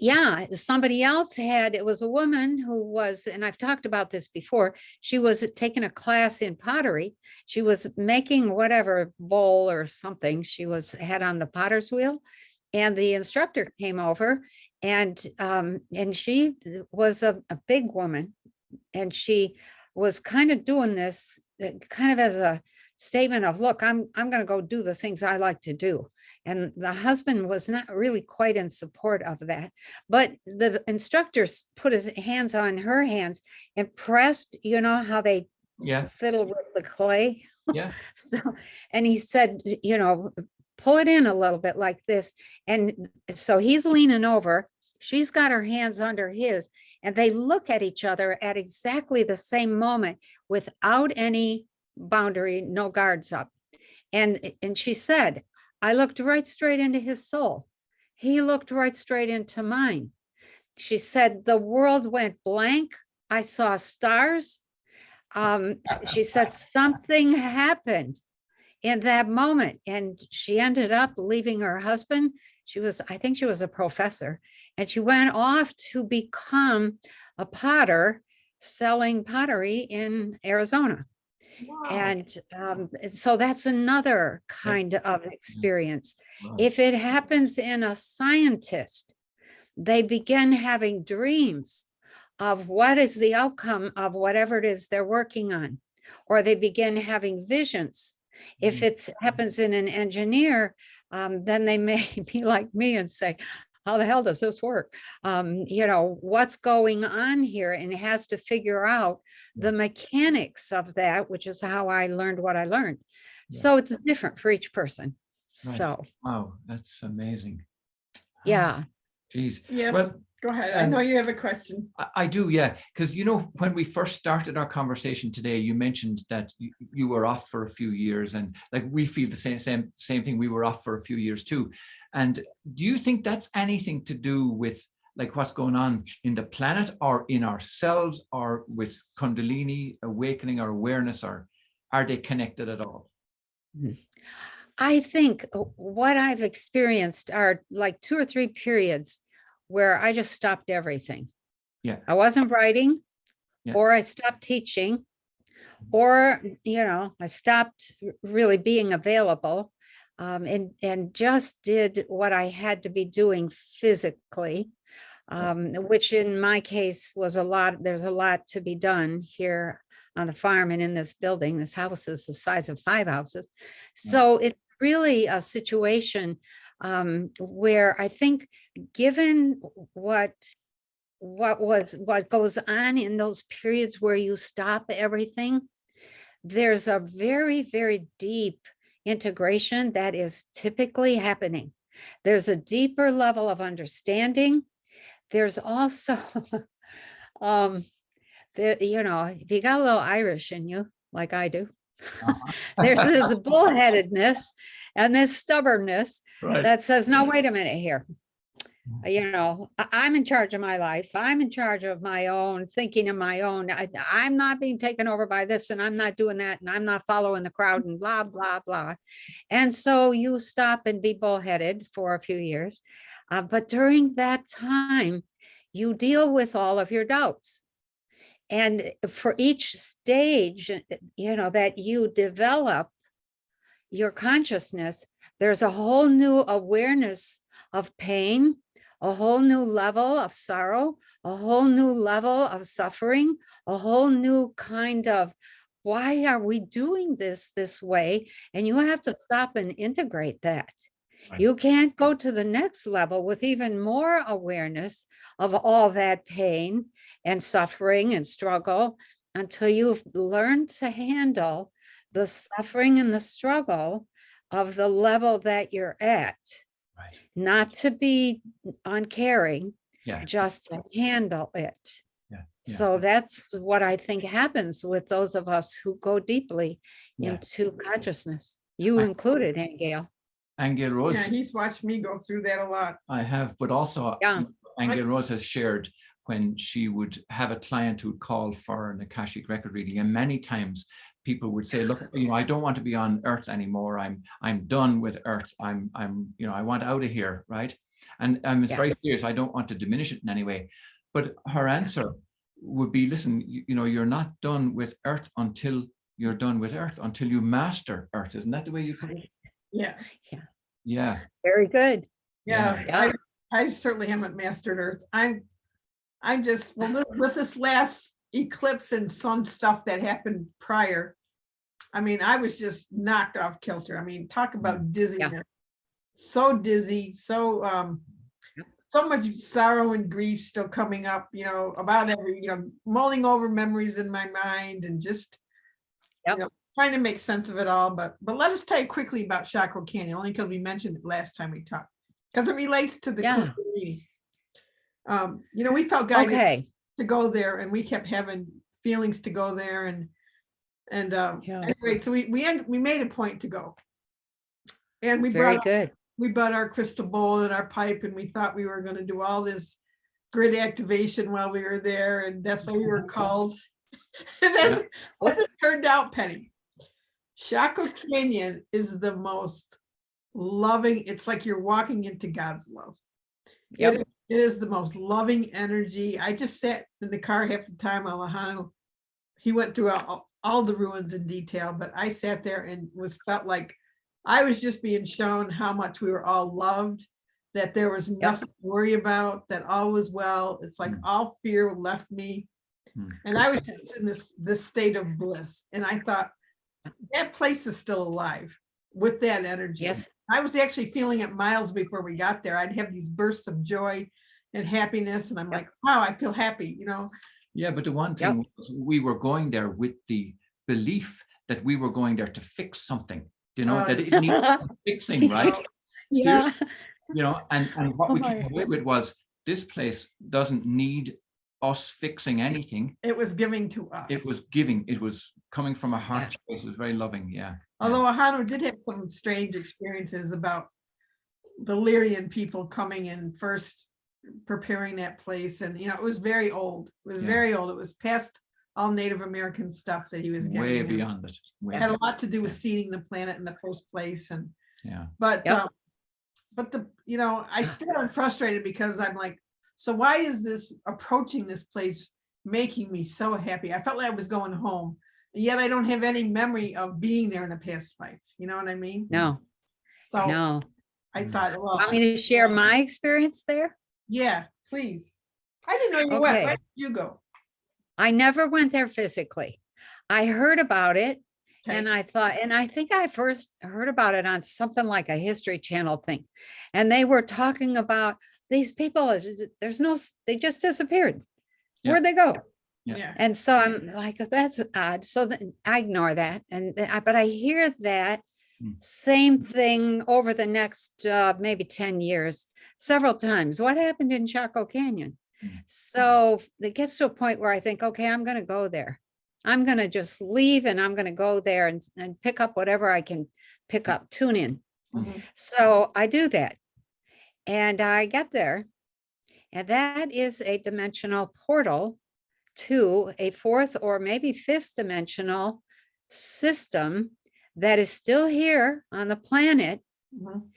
Yeah. Somebody else it was a woman who was, and I've talked about this before, she was taking a class in pottery. She was making whatever bowl or something she had on the potter's wheel. And the instructor came over, and she was a big woman, and she was kind of doing this kind of as a statement of, look, I'm going to go do the things I like to do. And the husband was not really quite in support of that. But the instructors put his hands on her hands and pressed, you know, how they fiddle with the clay. Yeah. So, and he said, you know, pull it in a little bit like this. And so he's leaning over, she's got her hands under his, and they look at each other at exactly the same moment without any boundary, no guards up. And she said, I looked right straight into his soul. He looked right straight into mine. She said, the world went blank. I saw stars. She said, something happened in that moment. And she ended up leaving her husband. I think she was a professor, and she went off to become a potter, selling pottery in Arizona. Wow. And so that's another kind of experience. Wow. If it happens in a scientist, they begin having dreams of what is the outcome of whatever it is they're working on, or they begin having visions. If it happens in an engineer, then they may be like me and say, how the hell does this work? You know, what's going on here? And it has to figure out the mechanics of that, which is how I learned what I learned. Yeah. So it's different for each person. Right. So. Wow, that's amazing. Yeah. Geez. Yes. Well, go ahead. I know you have a question. I do, yeah. Because, you know, when we first started our conversation today, you mentioned that you were off for a few years, and like we feel the same thing. We were off for a few years too. And do you think that's anything to do with like what's going on in the planet, or in ourselves, or with Kundalini awakening or awareness, or are they connected at all? I think what I've experienced are like 2 or 3 periods where I just stopped everything. Yeah. I wasn't writing, or I stopped teaching, or, you know, I stopped really being available, and just did what I had to be doing physically, which in my case was a lot. There's a lot to be done here on the farm and in this building. This house is the size of 5 houses. So it's really a situation where I think, given what goes on in those periods where you stop everything, there's a very, very deep integration that is typically happening. There's a deeper level of understanding. there's also, there, if you got a little Irish in you, like I do, there's this bullheadedness and this stubbornness Right. that says, no, wait a minute here. I'm in charge of my life. I'm in charge of my own thinking of my own. I'm not being taken over by this, and I'm not doing that, and I'm not following the crowd, and blah, blah, blah. And so you stop and be bullheaded for a few years. But during that time, you deal with all of your doubts. And for each stage, that you develop your consciousness, there's a whole new awareness of pain, a whole new level of sorrow, a whole new level of suffering, a whole new kind of, why are we doing this way? And you have to stop and integrate that. Right. You can't go to the next level with even more awareness of all that pain and suffering and struggle until you've learned to handle the suffering and the struggle of the level that you're at. Right. Not to be uncaring, Yeah. just to handle it. Yeah. Yeah. So that's what I think happens with those of us who go deeply Yeah. into consciousness. You included, Aingeal. Aingeal Rose, Yeah, he's watched me go through that a lot. I have, but also Yeah. Aingeal Rose has shared when she would have a client who'd call for an Akashic record reading, and many times people would say, look, I don't want to be on Earth anymore. I'm done with Earth. I want out of here, right? And it's very serious. I don't want to diminish it in any way. But her answer would be, listen, you're not done with Earth until you're done with Earth, until you master Earth. Isn't that the way you put it? Yeah. Yeah. Very good. Yeah. Yeah. I certainly haven't mastered Earth. I'm just, with this last eclipse and sun stuff that happened prior, I mean, I was just knocked off kilter. I mean, talk about dizziness. Yeah. So dizzy, so much sorrow and grief still coming up, about every, mulling over memories in my mind and just, trying to make sense of it all. But let us tell you quickly about Chaco Canyon, only because we mentioned it last time we talked, because it relates to the Kundalini. We felt guided to go there, and we kept having feelings to go there, and anyway, so we made a point to go, and we brought our crystal bowl and our pipe, and we thought we were going to do all this grid activation while we were there, and that's why we were called. And as it turned out, Penny, Chaco Canyon is the most loving. It's like you're walking into God's love. It is the most loving energy. I just sat in the car half the time. Ahonu, he went through all the ruins in detail, but I sat there and felt like I was just being shown how much we were all loved, that there was nothing to worry about, that all was well. It's like all fear left me. And I was just in this state of bliss. And I thought, that place is still alive with that energy. Yes. I was actually feeling it miles before we got there. I'd have these bursts of joy and happiness. And I'm like, wow, I feel happy, Yeah, but the one thing was, we were going there with the belief that we were going there to fix something, that it needed fixing, right? Yeah. And what we came away with was, this place doesn't need us fixing anything. It was giving to us. It was giving. It was coming from a heart space. It was very loving. Yeah. Although Ahonu did have some strange experiences about the Lyrian people coming in first, preparing that place, and it was very old. It was very old. It was past all Native American stuff that he was getting. Way beyond it. It had a lot to do with seeding the planet in the first place, and but I still am frustrated because I'm like, so why is this approaching this place making me so happy? I felt like I was going home, and yet I don't have any memory of being there in a past life. You know what I mean? No. So No. I thought, well, Want me to share my experience there? Yeah, please. I didn't know you went. Where did you go? I never went there physically. I heard about it. And I thought, and I think I first heard about it on something like a History Channel thing. And they were talking about these people, they just disappeared. Where'd they go? Yeah. And so I'm like, that's odd. So then I ignore that. But I hear that same thing over the next maybe 10 years, several times. What happened in Chaco Canyon? So it gets to a point where I think, okay, I'm going to go there. I'm going to just leave and I'm going to go there and pick up whatever I can pick up, tune in. Mhm. So I do that. And I get there. And that is a dimensional portal to a fourth or maybe fifth dimensional system that is still here on the planet, Mhm.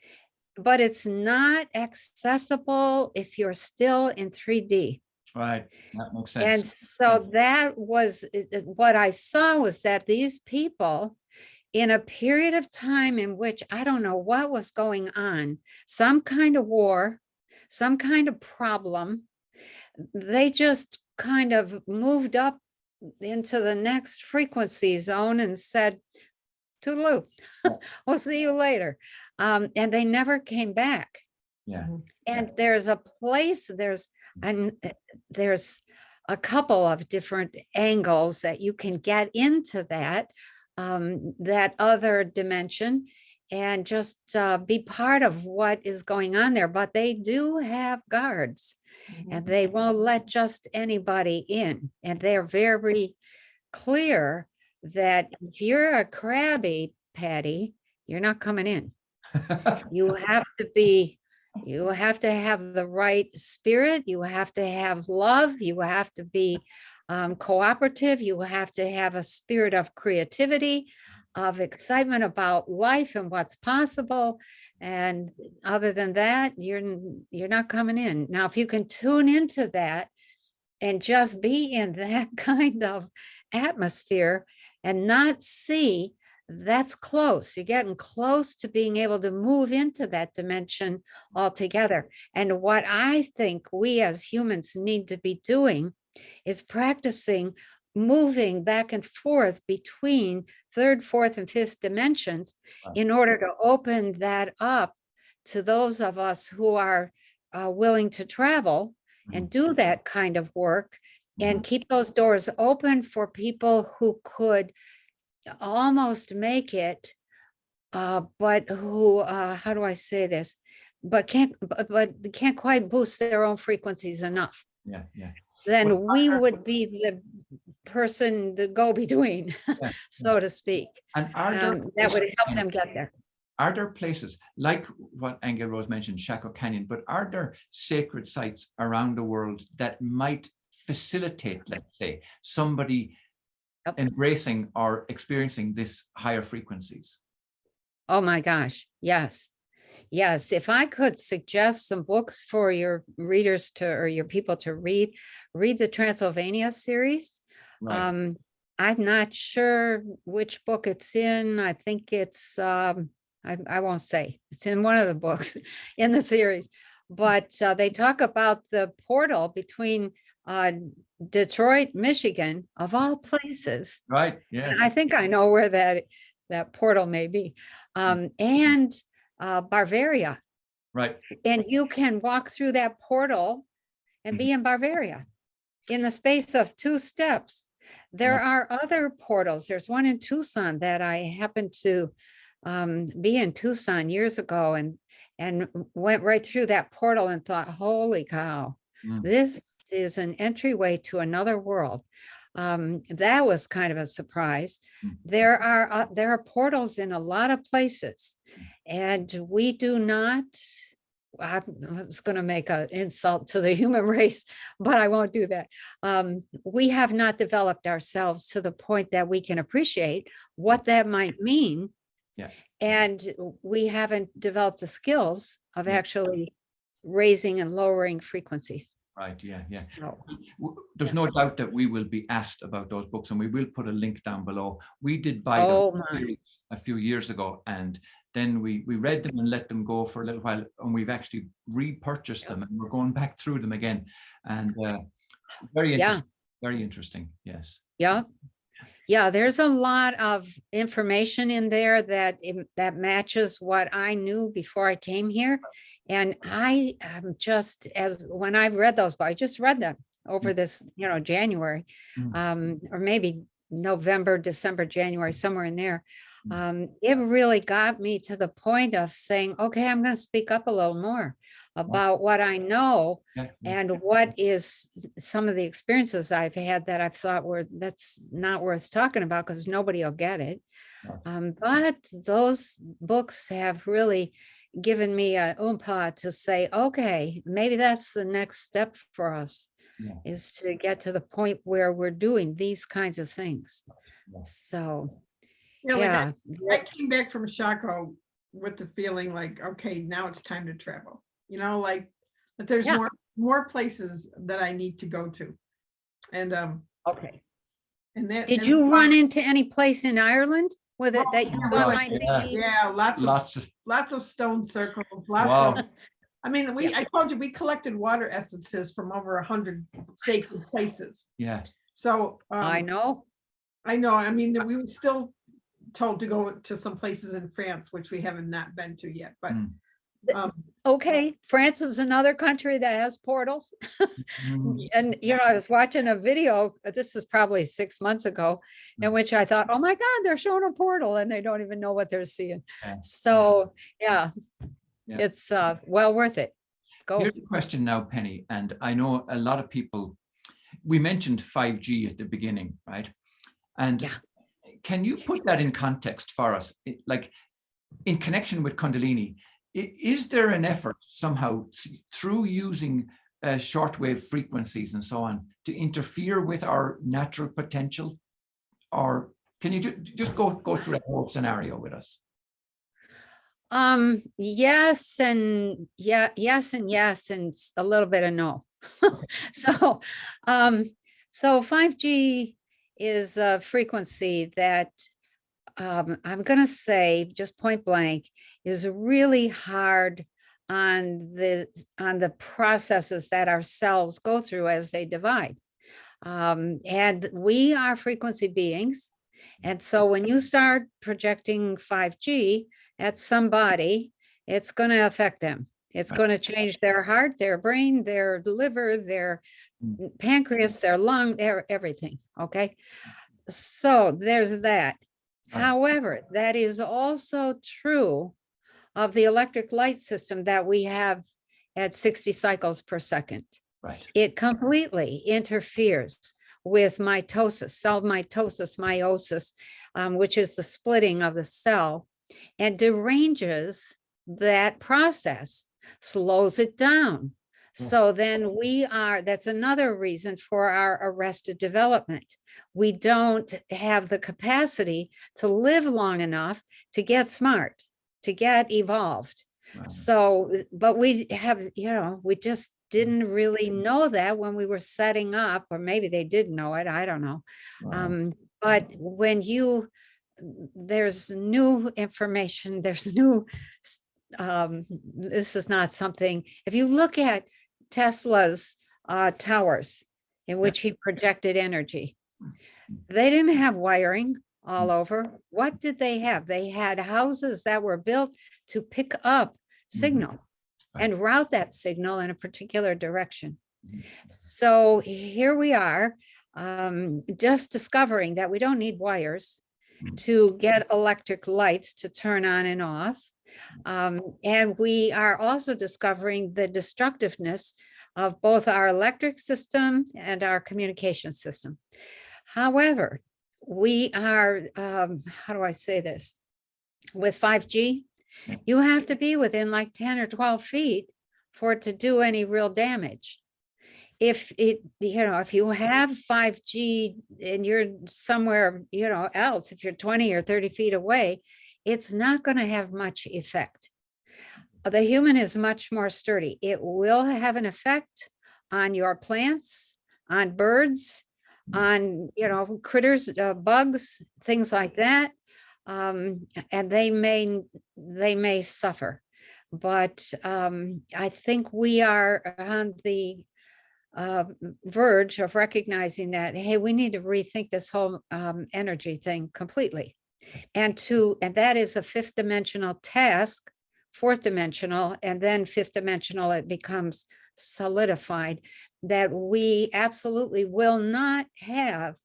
but it's not accessible if you're still in 3D. Right. That makes sense. And so that was what I saw, was that these people, in a period of time in which I don't know what was going on, some kind of war, some kind of problem, they just kind of moved up into the next frequency zone and said, toodaloo, we'll see you later. And they never came back. Yeah. And there's a place, there's a couple of different angles that you can get into that, that other dimension, and just be part of what is going on there. But they do have guards, and they won't let just anybody in. And they're very clear that if you're a crabby Patty, you're not coming in. You have to have the right spirit. You have to have love. You have to be cooperative. You have to have a spirit of creativity, of excitement about life and what's possible. And other than that, you're not coming in. Now, if you can tune into that and just be in that kind of atmosphere and not see, that's close. You're getting close to being able to move into that dimension altogether. And what I think we as humans need to be doing is practicing moving back and forth between third, fourth, and fifth dimensions in order to open that up to those of us who are willing to travel and do that kind of work, and keep those doors open for people who could almost make it, but who, how do I say this? But can't quite boost their own frequencies enough. Yeah. Yeah. Then Well, we would be the person, the go-between, Yeah. so to speak. And are there That would places- help them get there. Are there places like what Aingeal Rose mentioned, Chaco Canyon, but are there sacred sites around the world that might facilitate, let's say, somebody embracing or experiencing this higher frequencies? Oh my gosh, yes. Yes, if I could suggest some books for your readers to, or your people to read the Transylvania series. Right. I'm not sure which book it's in. I think it's, I won't say, it's in one of the books in the series, but they talk about the portal between Detroit, Michigan, of all places. Right. Yes. And I think I know where that portal may be, and Bavaria. Right. And you can walk through that portal and be in Bavaria in the space of 2 steps. There are other portals. There's one in Tucson that I happened to be in Tucson years ago, and went right through that portal and thought, holy cow, this is an entryway to another world. That was kind of a surprise. There are portals in a lot of places, and we do not, I was going to make an insult to the human race, but I won't do that. We have not developed ourselves to the point that we can appreciate what that might mean. Yeah. And we haven't developed the skills of actually raising and lowering frequencies. Right. Yeah. Yeah. So, There's no doubt that we will be asked about those books, and we will put a link down below. We did buy them a few years ago, and then we read them and let them go for a little while, and we've actually repurchased them, and we're going back through them again. And very interesting. Very interesting. Yes. Yeah. Yeah, there's a lot of information in there that matches what I knew before I came here. And I am just, as when I've read those, but I just read them over this, January, or maybe November, December, January, somewhere in there. It really got me to the point of saying, okay, I'm going to speak up a little more. about what I know Yeah. and what is some of the experiences I've had that I've thought that's not worth talking about because nobody will get it. Right. But those books have really given me a oompah to say, okay, maybe that's the next step for us, Yeah. is to get to the point where we're doing these kinds of things. Yeah. So, Yeah, yeah. I came back from Chaco with the feeling like, okay, now it's time to travel. You know, like, but there's Yeah. more places that I need to go to. And Okay. and that Did and you run into any place in Ireland with it Oh, that you yeah, thought really. might Yeah. be? yeah, Lots lots of stone circles, lots Wow. of I mean, I told you we collected water essences from over 100 sacred places. Yeah. I So know. I know. I mean, we were still told to go to some places in France, which we haven't not been to yet. But Okay, France is another country that has portals. Mm. And, I was watching a video, this is probably 6 months ago, in which I thought, oh my God, they're showing a portal and they don't even know what they're seeing. Yeah. So, yeah, Yeah. it's well worth it. Go. Here's a question now, Penny, and I know a lot of people, we mentioned 5G at the beginning, right? And Yeah. can you put that in context for us? Like, in connection with Kundalini, is there an effort somehow through using shortwave frequencies and so on to interfere with our natural potential? Or can you just go through that whole scenario with us? Yes and yes and a little bit of no. So 5G is a frequency that I'm going to say, just point blank, is really hard on the processes that our cells go through as they divide. And we are frequency beings. And so when you start projecting 5G at somebody, it's going to affect them. It's going to change their heart, their brain, their liver, their pancreas, their lung, their everything. Okay. So there's that. However, that is also true of the electric light system that we have at 60 cycles per second. Right. It completely interferes with mitosis, cell mitosis, meiosis, which is the splitting of the cell, and deranges that process, slows it down. So then that's another reason for our arrested development. We don't have the capacity to live long enough to get smart, to get evolved. Wow. So, but we have, we just didn't really know that when we were setting up, or maybe they did know it, I don't know. Wow. But when there's new information, there's new, this is not something, if you look at Tesla's towers in which he projected energy, they didn't have wiring all over. What did they have? They had houses that were built to pick up signal and route that signal in a particular direction. So here we are, just discovering that we don't need wires to get electric lights to turn on and off. And we are also discovering the destructiveness of both our electric system and our communication system. However, we are, how do I say this? With 5G, you have to be within like 10 or 12 feet for it to do any real damage. If if you have 5G and you're somewhere, else, if you're 20 or 30 feet away, it's not going to have much effect. The human is much more sturdy. It will have an effect on your plants, on birds, on, critters, bugs, things like that. And they may suffer. But I think we are on the verge of recognizing that, hey, we need to rethink this whole energy thing completely. And that is a fifth dimensional task, fourth dimensional, and then fifth dimensional, it becomes solidified that we absolutely will not have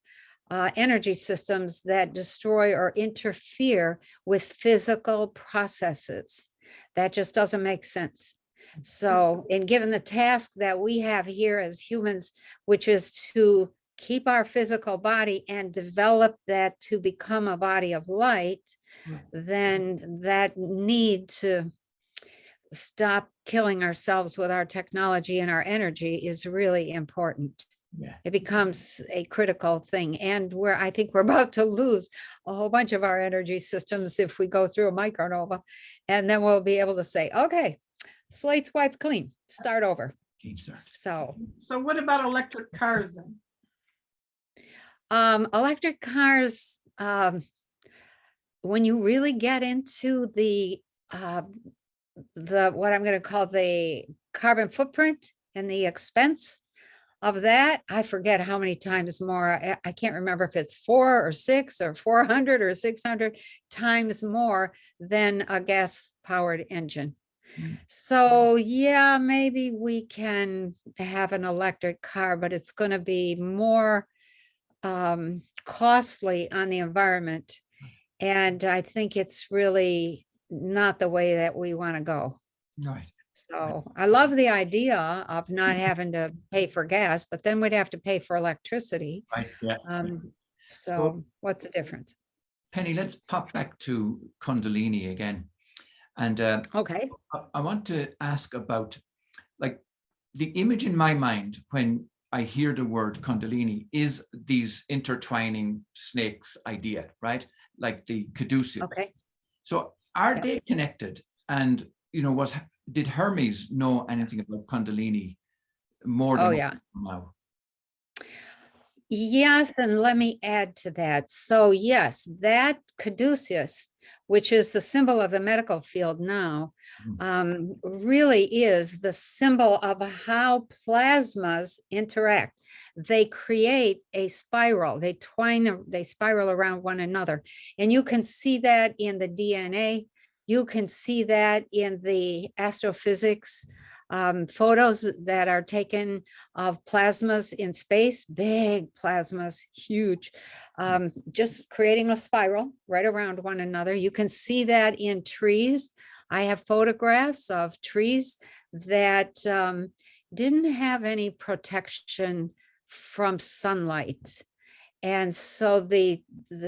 energy systems that destroy or interfere with physical processes. That just doesn't make sense. So, and given the task that we have here as humans, which is to keep our physical body and develop that to become a body of light, then that need to stop killing ourselves with our technology and our energy is really important. Yeah. It becomes a critical thing. And I think we're about to lose a whole bunch of our energy systems if we go through a micronova. And then we'll be able to say, okay, slate's wiped clean, start over. Clean start. So what about electric cars then? Electric cars, when you really get into the what I'm going to call the carbon footprint and the expense of that, I forget how many times more. I can't remember if it's 4 or 6 or 400 or 600 times more than a gas powered engine. So yeah, maybe we can have an electric car, but it's going to be more costly on the environment. And I think it's really not the way that we want to go. Right. So I love the idea of not having to pay for gas, but then we'd have to pay for electricity. Right. Yeah. So what's the difference? Penny, let's pop back to Kundalini again. And Okay. I want to ask about, like, the image in my mind when I hear the word Kundalini is these intertwining snakes idea, right? Like the caduceus. Okay. So are they connected? And, you know, did Hermes know anything about Kundalini more than now? Yes, and let me add to that. So yes, that caduceus, which is the symbol of the medical field now, really is the symbol of how plasmas interact. They create a spiral. They spiral around one another. And you can see that in the DNA. You can see that in the astrophysics photos that are taken of plasmas in space, big plasmas, huge, just creating a spiral right around one another. You can see that in trees. I have photographs of trees that didn't have any protection from sunlight. And so the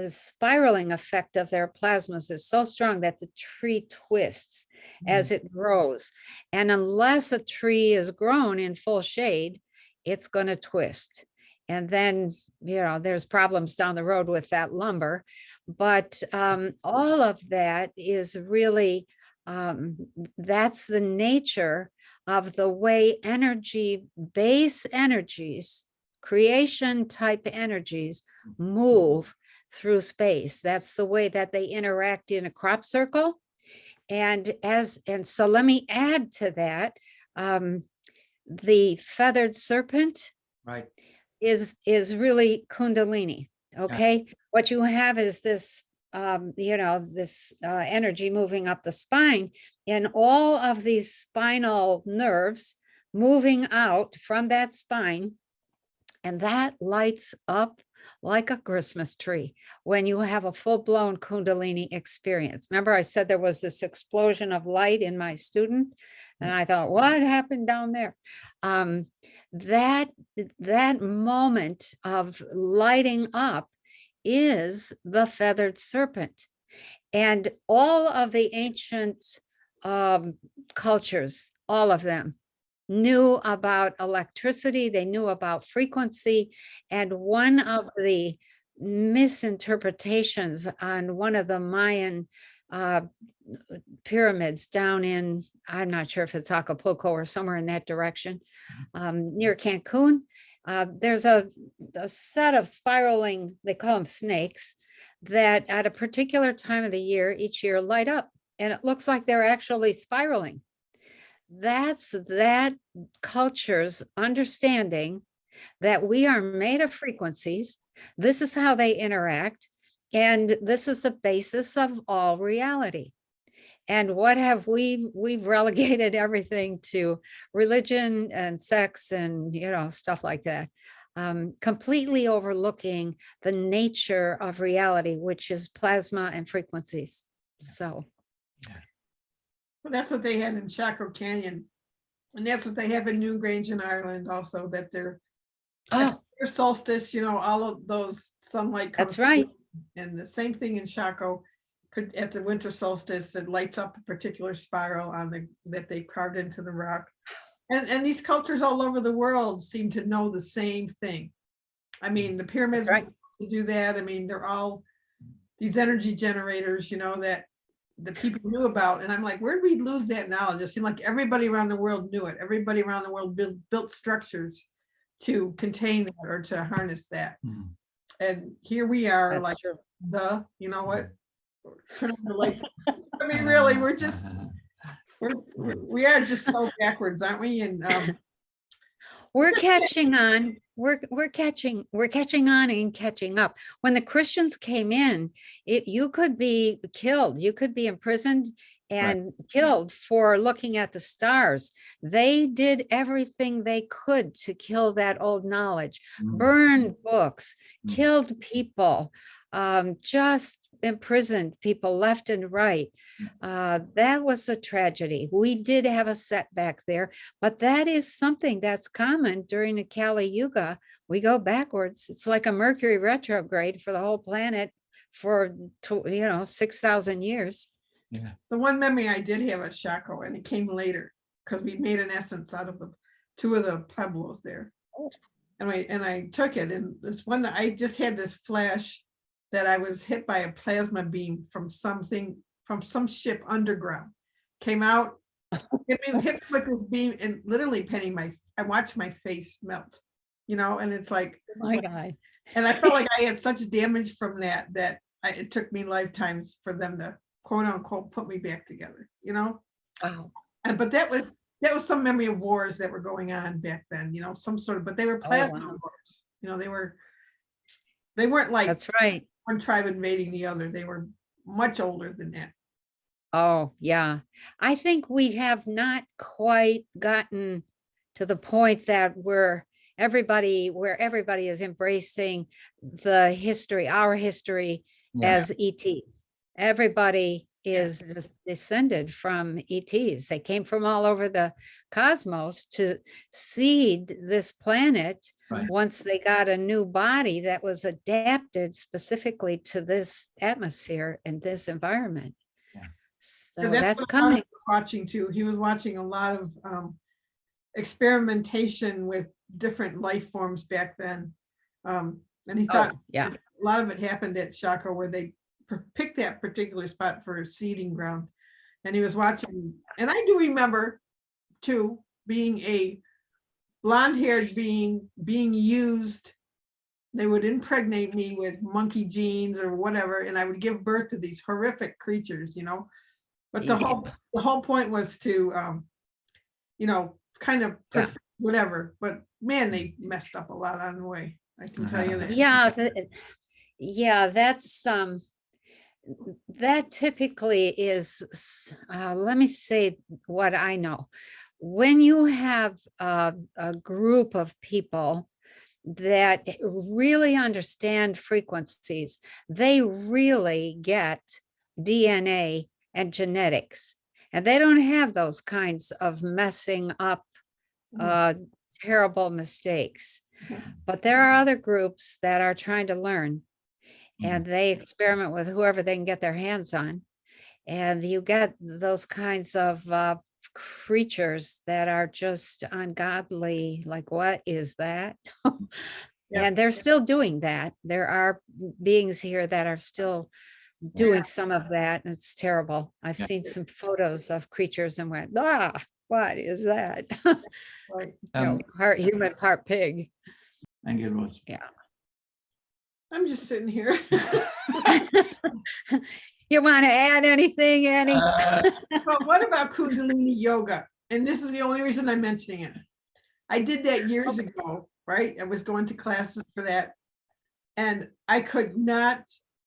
spiraling effect of their plasmas is so strong that the tree twists as it grows. And unless a tree is grown in full shade, it's going to twist. And then, you know, there's problems down the road with that lumber. But all of that is really, that's the nature of the way base energies, creation type energies move through space. That's the way that they interact in a crop circle. And so let me add to that, the feathered serpent is really Kundalini. Okay. What you have is this, this energy moving up the spine, and all of these spinal nerves moving out from that spine. And that lights up like a Christmas tree when you have a full-blown Kundalini experience. Remember, I said there was this explosion of light in my student, and I thought, what happened down there? That moment of lighting up is the feathered serpent. And all of the ancient cultures, all of them, knew about electricity, they knew about frequency. And one of the misinterpretations on one of the Mayan pyramids down in, I'm not sure if it's Acapulco or somewhere in that direction, near Cancun, there's a set of spiraling, they call them snakes, that at a particular time of the year, each year light up. And it looks like they're actually spiraling. That's that culture's understanding that we are made of frequencies. This is how they interact. And this is the basis of all reality. And what have we've relegated everything to religion and sex and, stuff like that, completely overlooking the nature of reality, which is plasma and frequencies. So. Well, that's what they had in Chaco Canyon And that's what they have in Newgrange in Ireland also, that they're Oh, their solstice, you know, all of those sunlight comes that's right. through. And the same thing in Chaco at the winter solstice, it lights up a particular spiral on the that they carved into the rock. And these cultures all over the world seem to know the same thing. I mean, the pyramids That's right. to do that. I mean, they're all these energy generators, you know, that the people knew about. And I'm like, where did we lose that knowledge? It seemed like everybody around the world knew it. Everybody around the world built structures to contain that or to harness that. Mm. And here we are, That's like, true. you know what? Turn on the light. I mean, really, we're just we are just so backwards, aren't we? And We're catching on. We're catching on and catching up. When the Christians came in, you could be killed. You could be imprisoned and killed for looking at the stars. They did everything they could to kill that old knowledge, burned books, killed people, just imprisoned people left and right. That was a tragedy. We did have a setback there, but that is something that's common during the Kali Yuga. We go backwards. It's like a Mercury retrograde for the whole planet for 6,000 years. Yeah. the one memory I did have at Chaco, and it came later because we made an essence out of the two of the pueblos there. And I took it, and this one I just had this flash that I was hit by a plasma beam from some ship underground. Came out, hit me with this beam, and literally, Penny, I watched my face melt, you know, and it's like, Oh my God. and I felt like I had such damage from that it took me lifetimes for them to quote unquote put me back together, you know. Wow. But that was some memory of wars that were going on back then, you know, some sort of, but they were plasma wow. wars, you know. They weren't like That's right. one tribe invading the other. They were much older than that. Oh, yeah. I think we have not quite gotten to the point that where everybody is embracing the history, our history as ETs. Everybody is just descended from ETs. They came from all over the cosmos to seed this planet. Right. Once they got a new body that was adapted specifically to this atmosphere and this environment. Yeah. So That's that's what coming. Mark was watching too. He was watching a lot of experimentation with different life forms back then. And he thought yeah. a lot of it happened at Chaco, where they picked that particular spot for a seeding ground. And he was watching, and I do remember too, being a blonde-haired being used. They would impregnate me with monkey genes or whatever, and I would give birth to these horrific creatures, you know. But the whole point was to you know, kind of perfect whatever. But man, they messed up a lot on the way. I can tell you that. Yeah, that's that typically is, let me say what I know. When you have a group of people that really understand frequencies, they really get DNA and genetics, and they don't have those kinds of messing up terrible mistakes. But there are other groups that are trying to learn, and they experiment with whoever they can get their hands on. And you get those kinds of creatures that are just ungodly, like, what is that? And they're still doing that. There are beings here that are still doing some of that, and it's terrible. I've seen some photos of creatures and went, what is that? Right. Part human, part pig. Aingeal Rose. Yeah. I'm just sitting here. You want to add anything, Annie? But what about Kundalini yoga? And this is the only reason I'm mentioning it. I did that years ago, right? I was going to classes for that. And I could not,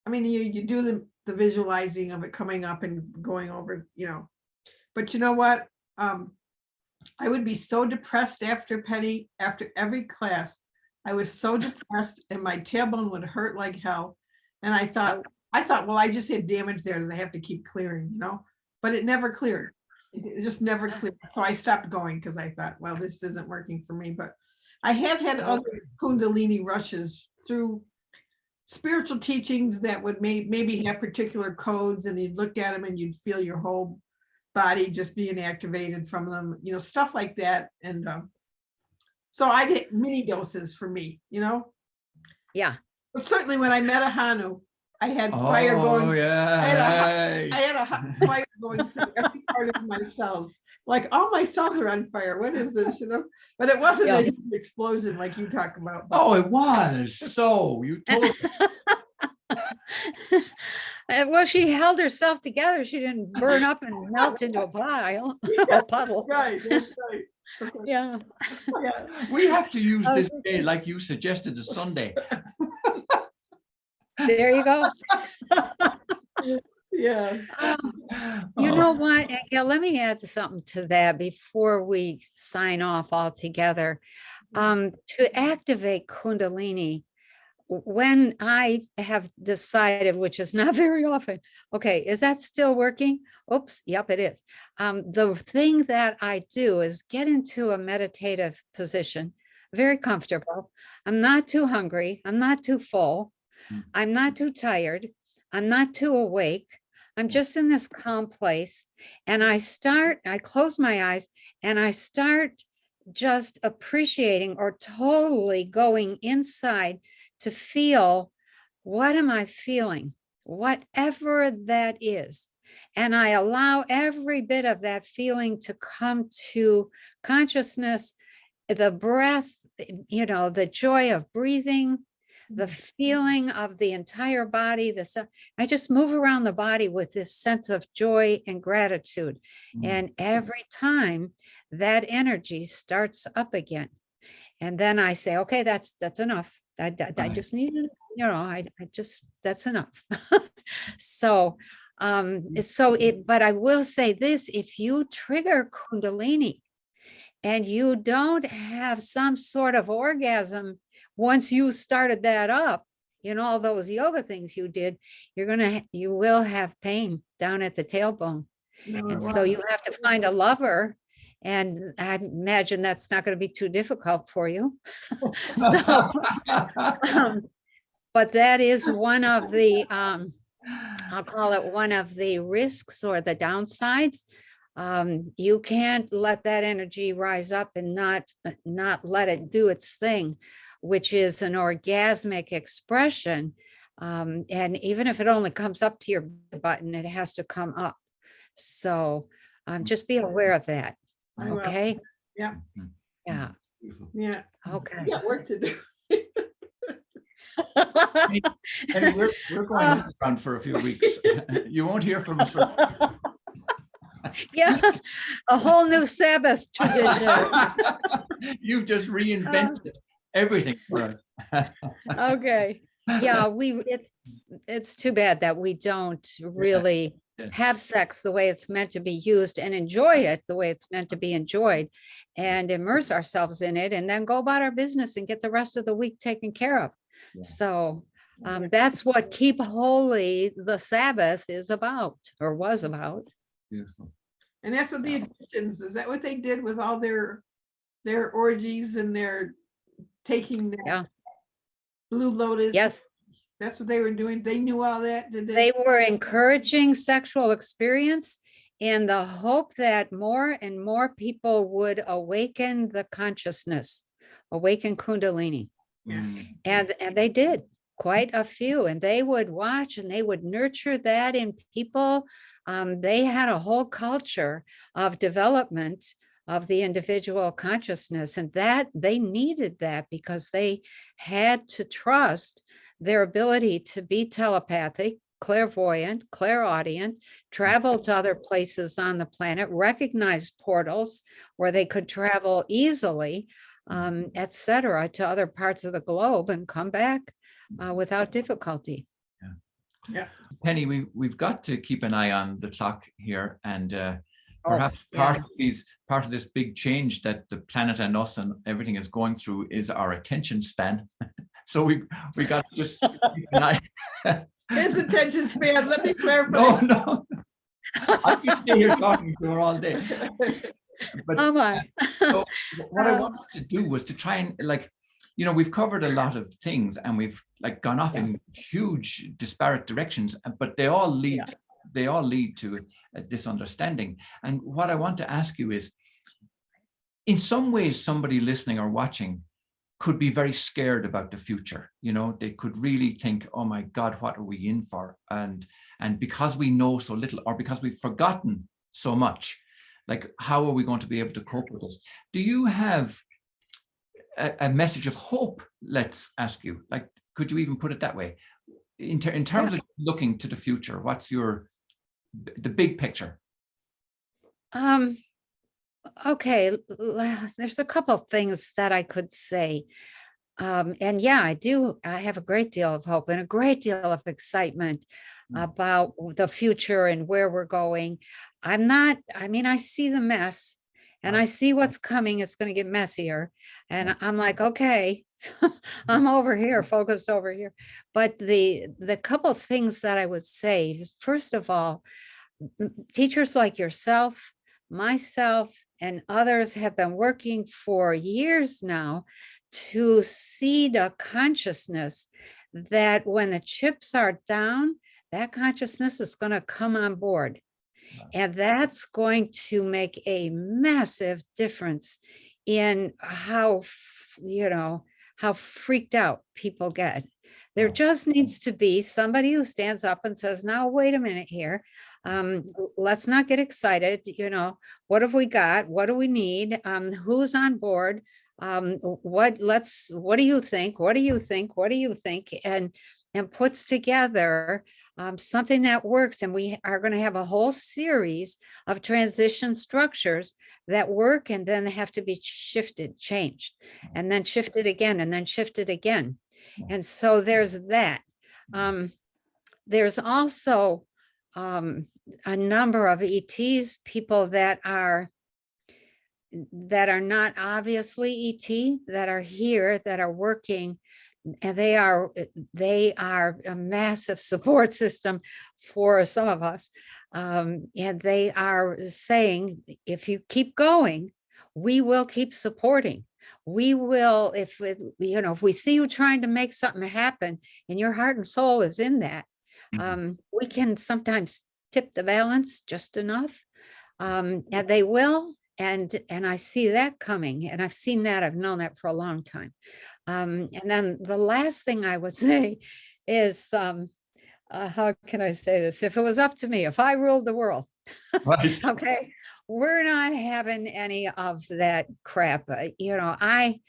I mean, you do the visualizing of it coming up and going over, you know. But you know what? I would be so depressed after every class. I was so depressed, and my tailbone would hurt like hell. And I thought, well, I just had damage there that I have to keep clearing, you know, but it never cleared. It just never cleared. So I stopped going because I thought, well, this isn't working for me. But I have had other Kundalini rushes through spiritual teachings that would maybe have particular codes, and you'd look at them and you'd feel your whole body just being activated from them, stuff like that. And so I get mini doses for me, Yeah. But certainly when I met Ahonu, I had fire going. Yeah. I had a hot fire going through every part of my cells. Like all my cells are on fire. What is this, But it wasn't a huge explosion like you talk about. Oh, it was. So you told Well, she held herself together. She didn't burn up and melt into a pile, a puddle. Right, that's right. Okay. Yeah. Yeah. we have to use this day, like you suggested, the Sunday. There you go. Yeah. You know what, Aingeal, let me add something to that before we sign off altogether. To activate Kundalini, when I have decided, which is not very often, okay, is that still working? Oops, yep, it is. The thing that I do is get into a meditative position, very comfortable. I'm not too hungry. I'm not too full. I'm not too tired. I'm not too awake. I'm just in this calm place. And I close my eyes and I start just appreciating or totally going inside to feel, what am I feeling? Whatever that is. And I allow every bit of that feeling to come to consciousness, the breath, the joy of breathing, the feeling of the entire body. I just move around the body with this sense of joy and gratitude. And every time that energy starts up again. And then I say, okay, that's enough. I just need, that's enough. So, but I will say this, if you trigger Kundalini and you don't have some sort of orgasm, once you started that up, all those yoga things you did, you will have pain down at the tailbone. And so you have to find a lover. And I imagine that's not going to be too difficult for you. So, but that is one of the, I'll call it one of the risks or the downsides. You can't let that energy rise up and not let it do its thing, which is an orgasmic expression. And even if it only comes up to your button, it has to come up. So just be aware of that. Okay. Yeah. Yeah. Yeah. Okay. We got work to do. And we're going around for a few weeks. You won't hear from us for Yeah, a whole new Sabbath tradition. You've just reinvented everything for us. Okay. Yeah, it's too bad that we don't really have sex the way it's meant to be used and enjoy it the way it's meant to be enjoyed and immerse ourselves in it and then go about our business and get the rest of the week taken care of. Yeah. So that's what Keep Holy the Sabbath is about, or was about. Beautiful. And that's what the Egyptians, is that what they did with all their orgies and their taking that Blue Lotus? Yes. That's what they were doing. They knew all that, did they? They were encouraging sexual experience in the hope that more and more people would awaken the consciousness, awaken Kundalini. Yeah. And they did, quite a few, and they would watch and they would nurture that in people. They had a whole culture of development of the individual consciousness, and that they needed that because they had to trust their ability to be telepathic, clairvoyant, clairaudient, travel to other places on the planet, recognize portals where they could travel easily, etc., to other parts of the globe and come back without difficulty. Yeah. Penny, we've got to keep an eye on the clock here, and perhaps part of this big change that the planet and us and everything is going through is our attention span. So we got to just keep an eye. His attention span, let me clarify. No. I could stay here talking to her all day. But Come on. so what I wanted to do was to try and we've covered a lot of things and we've gone off in huge disparate directions, but they all lead to this understanding. And what I want to ask you is, in some ways, somebody listening or watching could be very scared about the future. They could really think, oh my God, what are we in for? And because we know so little, or because we've forgotten so much, how are we going to be able to cope with this? Do you have a message of hope? Let's ask you, could you even put it that way? In terms of looking to the future, what's the big picture? Okay, there's a couple of things that I could say. And yeah, I have a great deal of hope and a great deal of excitement about the future and where we're going. I see the mess and I see what's coming. It's going to get messier. And I'm like, okay, I'm over here, focused over here. But the couple of things that I would say, first of all, teachers like yourself, myself, and others have been working for years now to seed a consciousness that when the chips are down, that consciousness is going to come on board. And that's going to make a massive difference in how freaked out people get. There just needs to be somebody who stands up and says, now, wait a minute here. Let's not get excited. What have we got? What do we need? Who's on board? What do you think? What do you think? What do you think? And puts together something that works. And we are going to have a whole series of transition structures that work and then have to be shifted, changed, and then shifted again, and then shifted again. And so there's that. There's also a number of ETs, people that are not obviously ET, that are here, that are working, and they are a massive support system for some of us. And they are saying, if you keep going, we will keep supporting. We will, if we see you trying to make something happen and your heart and soul is in that, we can sometimes tip the balance just enough. And they will. And I see that coming, and I've seen that. I've known that for a long time. And then the last thing I would say is, how can I say this? If it was up to me, if I ruled the world, Right. okay, we're not having any of that crap. I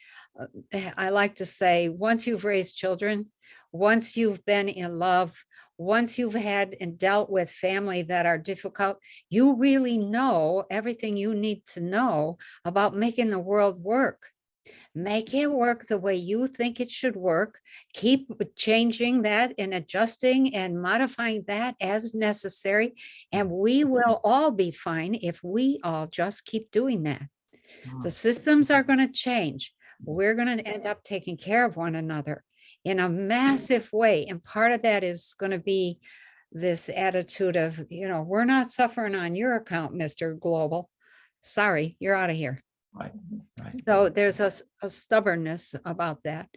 like to say, once you've raised children, once you've been in love, once you've had and dealt with family that are difficult, you really know everything you need to know about making the world work. Make it work the way you think it should work. Keep changing that and adjusting and modifying that as necessary. And we will all be fine if we all just keep doing that. The systems are going to change. We're going to end up taking care of one another in a massive way. And part of that is going to be this attitude of, we're not suffering on your account, Mr. Global. Sorry, you're out of here. Right. So there's a stubbornness about that,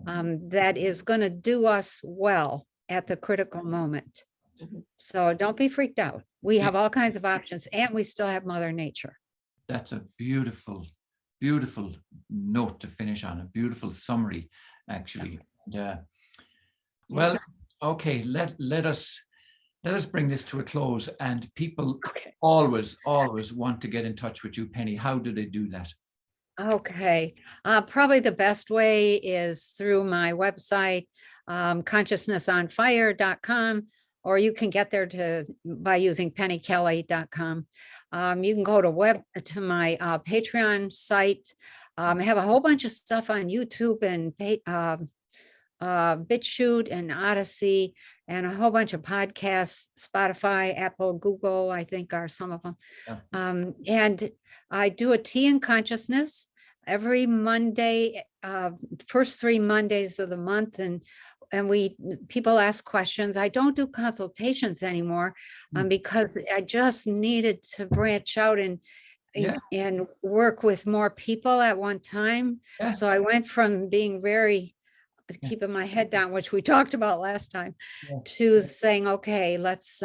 that is going to do us well at the critical moment. So don't be freaked out. We have all kinds of options, and we still have Mother Nature. That's a beautiful, beautiful note to finish on, a beautiful summary, actually. Yeah. Well, okay, let us bring this to a close. And people always want to get in touch with you, Penny. How do they do that? Okay, probably the best way is through my website, consciousnessonfire.com, or you can get there by using pennykelly.com. You can go to my Patreon site. I have a whole bunch of stuff on YouTube and BitChute and Odyssey, and a whole bunch of podcasts, Spotify, Apple, Google, I think are some of them. Yeah. And I do a tea in consciousness every Monday, first 3 Mondays of the month. And people ask questions. I don't do consultations anymore because I just needed to branch out and work with more people at one time. Yeah. So I went from being very keeping my head down, which we talked about last time, to saying, okay, let's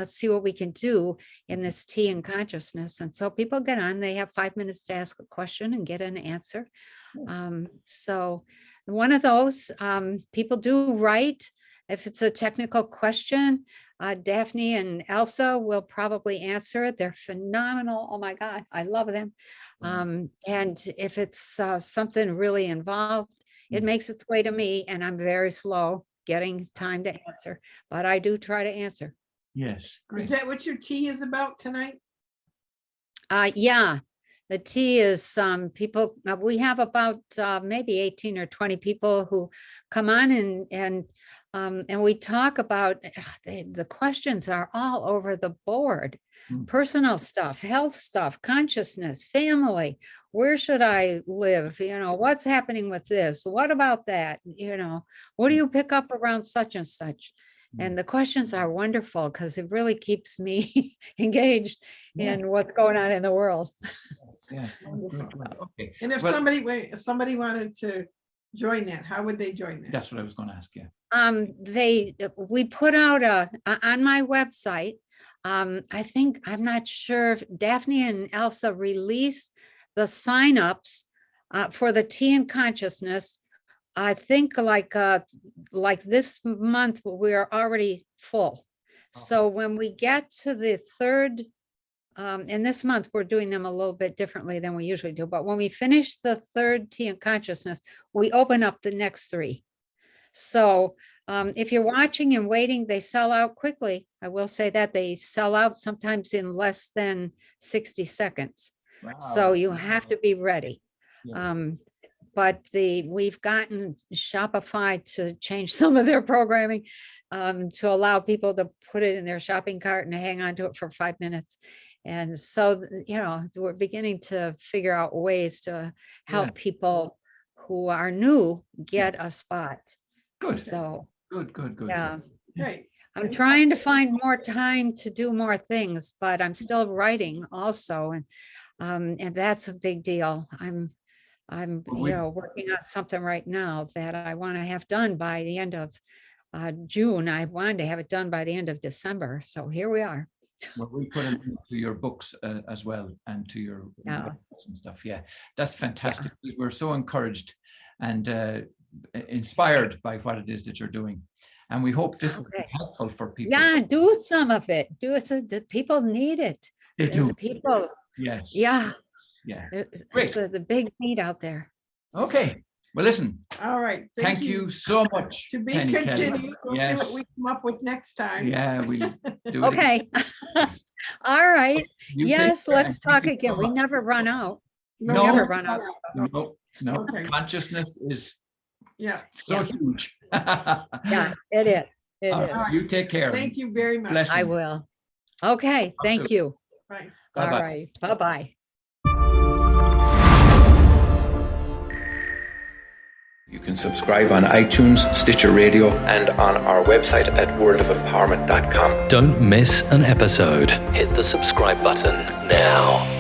see what we can do in this tea and consciousness. And so people get on, they have 5 minutes to ask a question and get an answer. So one of those, people do write. If it's a technical question, Daphne and Elsa will probably answer it. They're phenomenal. Oh my God, I love them. And if it's something really involved, it makes its way to me, and I'm very slow getting time to answer, but I do try to answer. Yes. Great. Is that what your tea is about tonight? Yeah, the tea is people. We have about maybe 18 or 20 people who come on and we talk about the questions are all over the board. Personal stuff, health stuff, consciousness, family. Where should I live? What's happening with this? What about that? What do you pick up around such and such? And the questions are wonderful because it really keeps me engaged in what's going on in the world. Yeah. Okay. And if somebody wanted to join that, how would they join that? That's what I was going to ask you. We put out on my website. I think, I'm not sure if Daphne and Elsa released the signups for the Tea and Consciousness. I think like this month, we're already full. So when we get to the third, and this month we're doing them a little bit differently than we usually do, but when we finish the third Tea and Consciousness, we open up the next 3. So if you're watching and waiting, they sell out quickly. I will say that they sell out sometimes in less than 60 seconds. Wow. So you have to be ready. Yeah. But we've gotten Shopify to change some of their programming to allow people to put it in their shopping cart and hang on to it for 5 minutes. And so, we're beginning to figure out ways to help people who are new get a spot. Good. So Good. yeah. Right. I'm trying to find more time to do more things, but I'm still writing also. And that's a big deal. I'm working on something right now that I want to have done by the end of June. I wanted to have it done by the end of December. So here we are. Well, we put it into your books as well, and to your websites and stuff. Yeah, that's fantastic. We're so encouraged and inspired by what it is that you're doing, and we hope this will be helpful for people. Yeah, do some of it. Do it so that people need it. There's people. Yes. Yeah. Yeah. There's the big need out there. Okay. Well, listen. All right. Thank you so much. To be Penny continued. Kelly. We'll see what we come up with next time. Yeah, we'll do it. Okay. All right. You yes, take care, let's and talk thank you again. so We much. never run out. No, We never run out. No. Okay. Consciousness is Yeah. so huge. Yeah, it is. It All is. right, you take care. Thank you very much. Bless I you. will. Okay. Thank you. Bye. All Bye-bye. right. Bye-bye. You can subscribe on iTunes, Stitcher Radio, and on our website at worldofempowerment.com. Don't miss an episode. Hit the subscribe button now.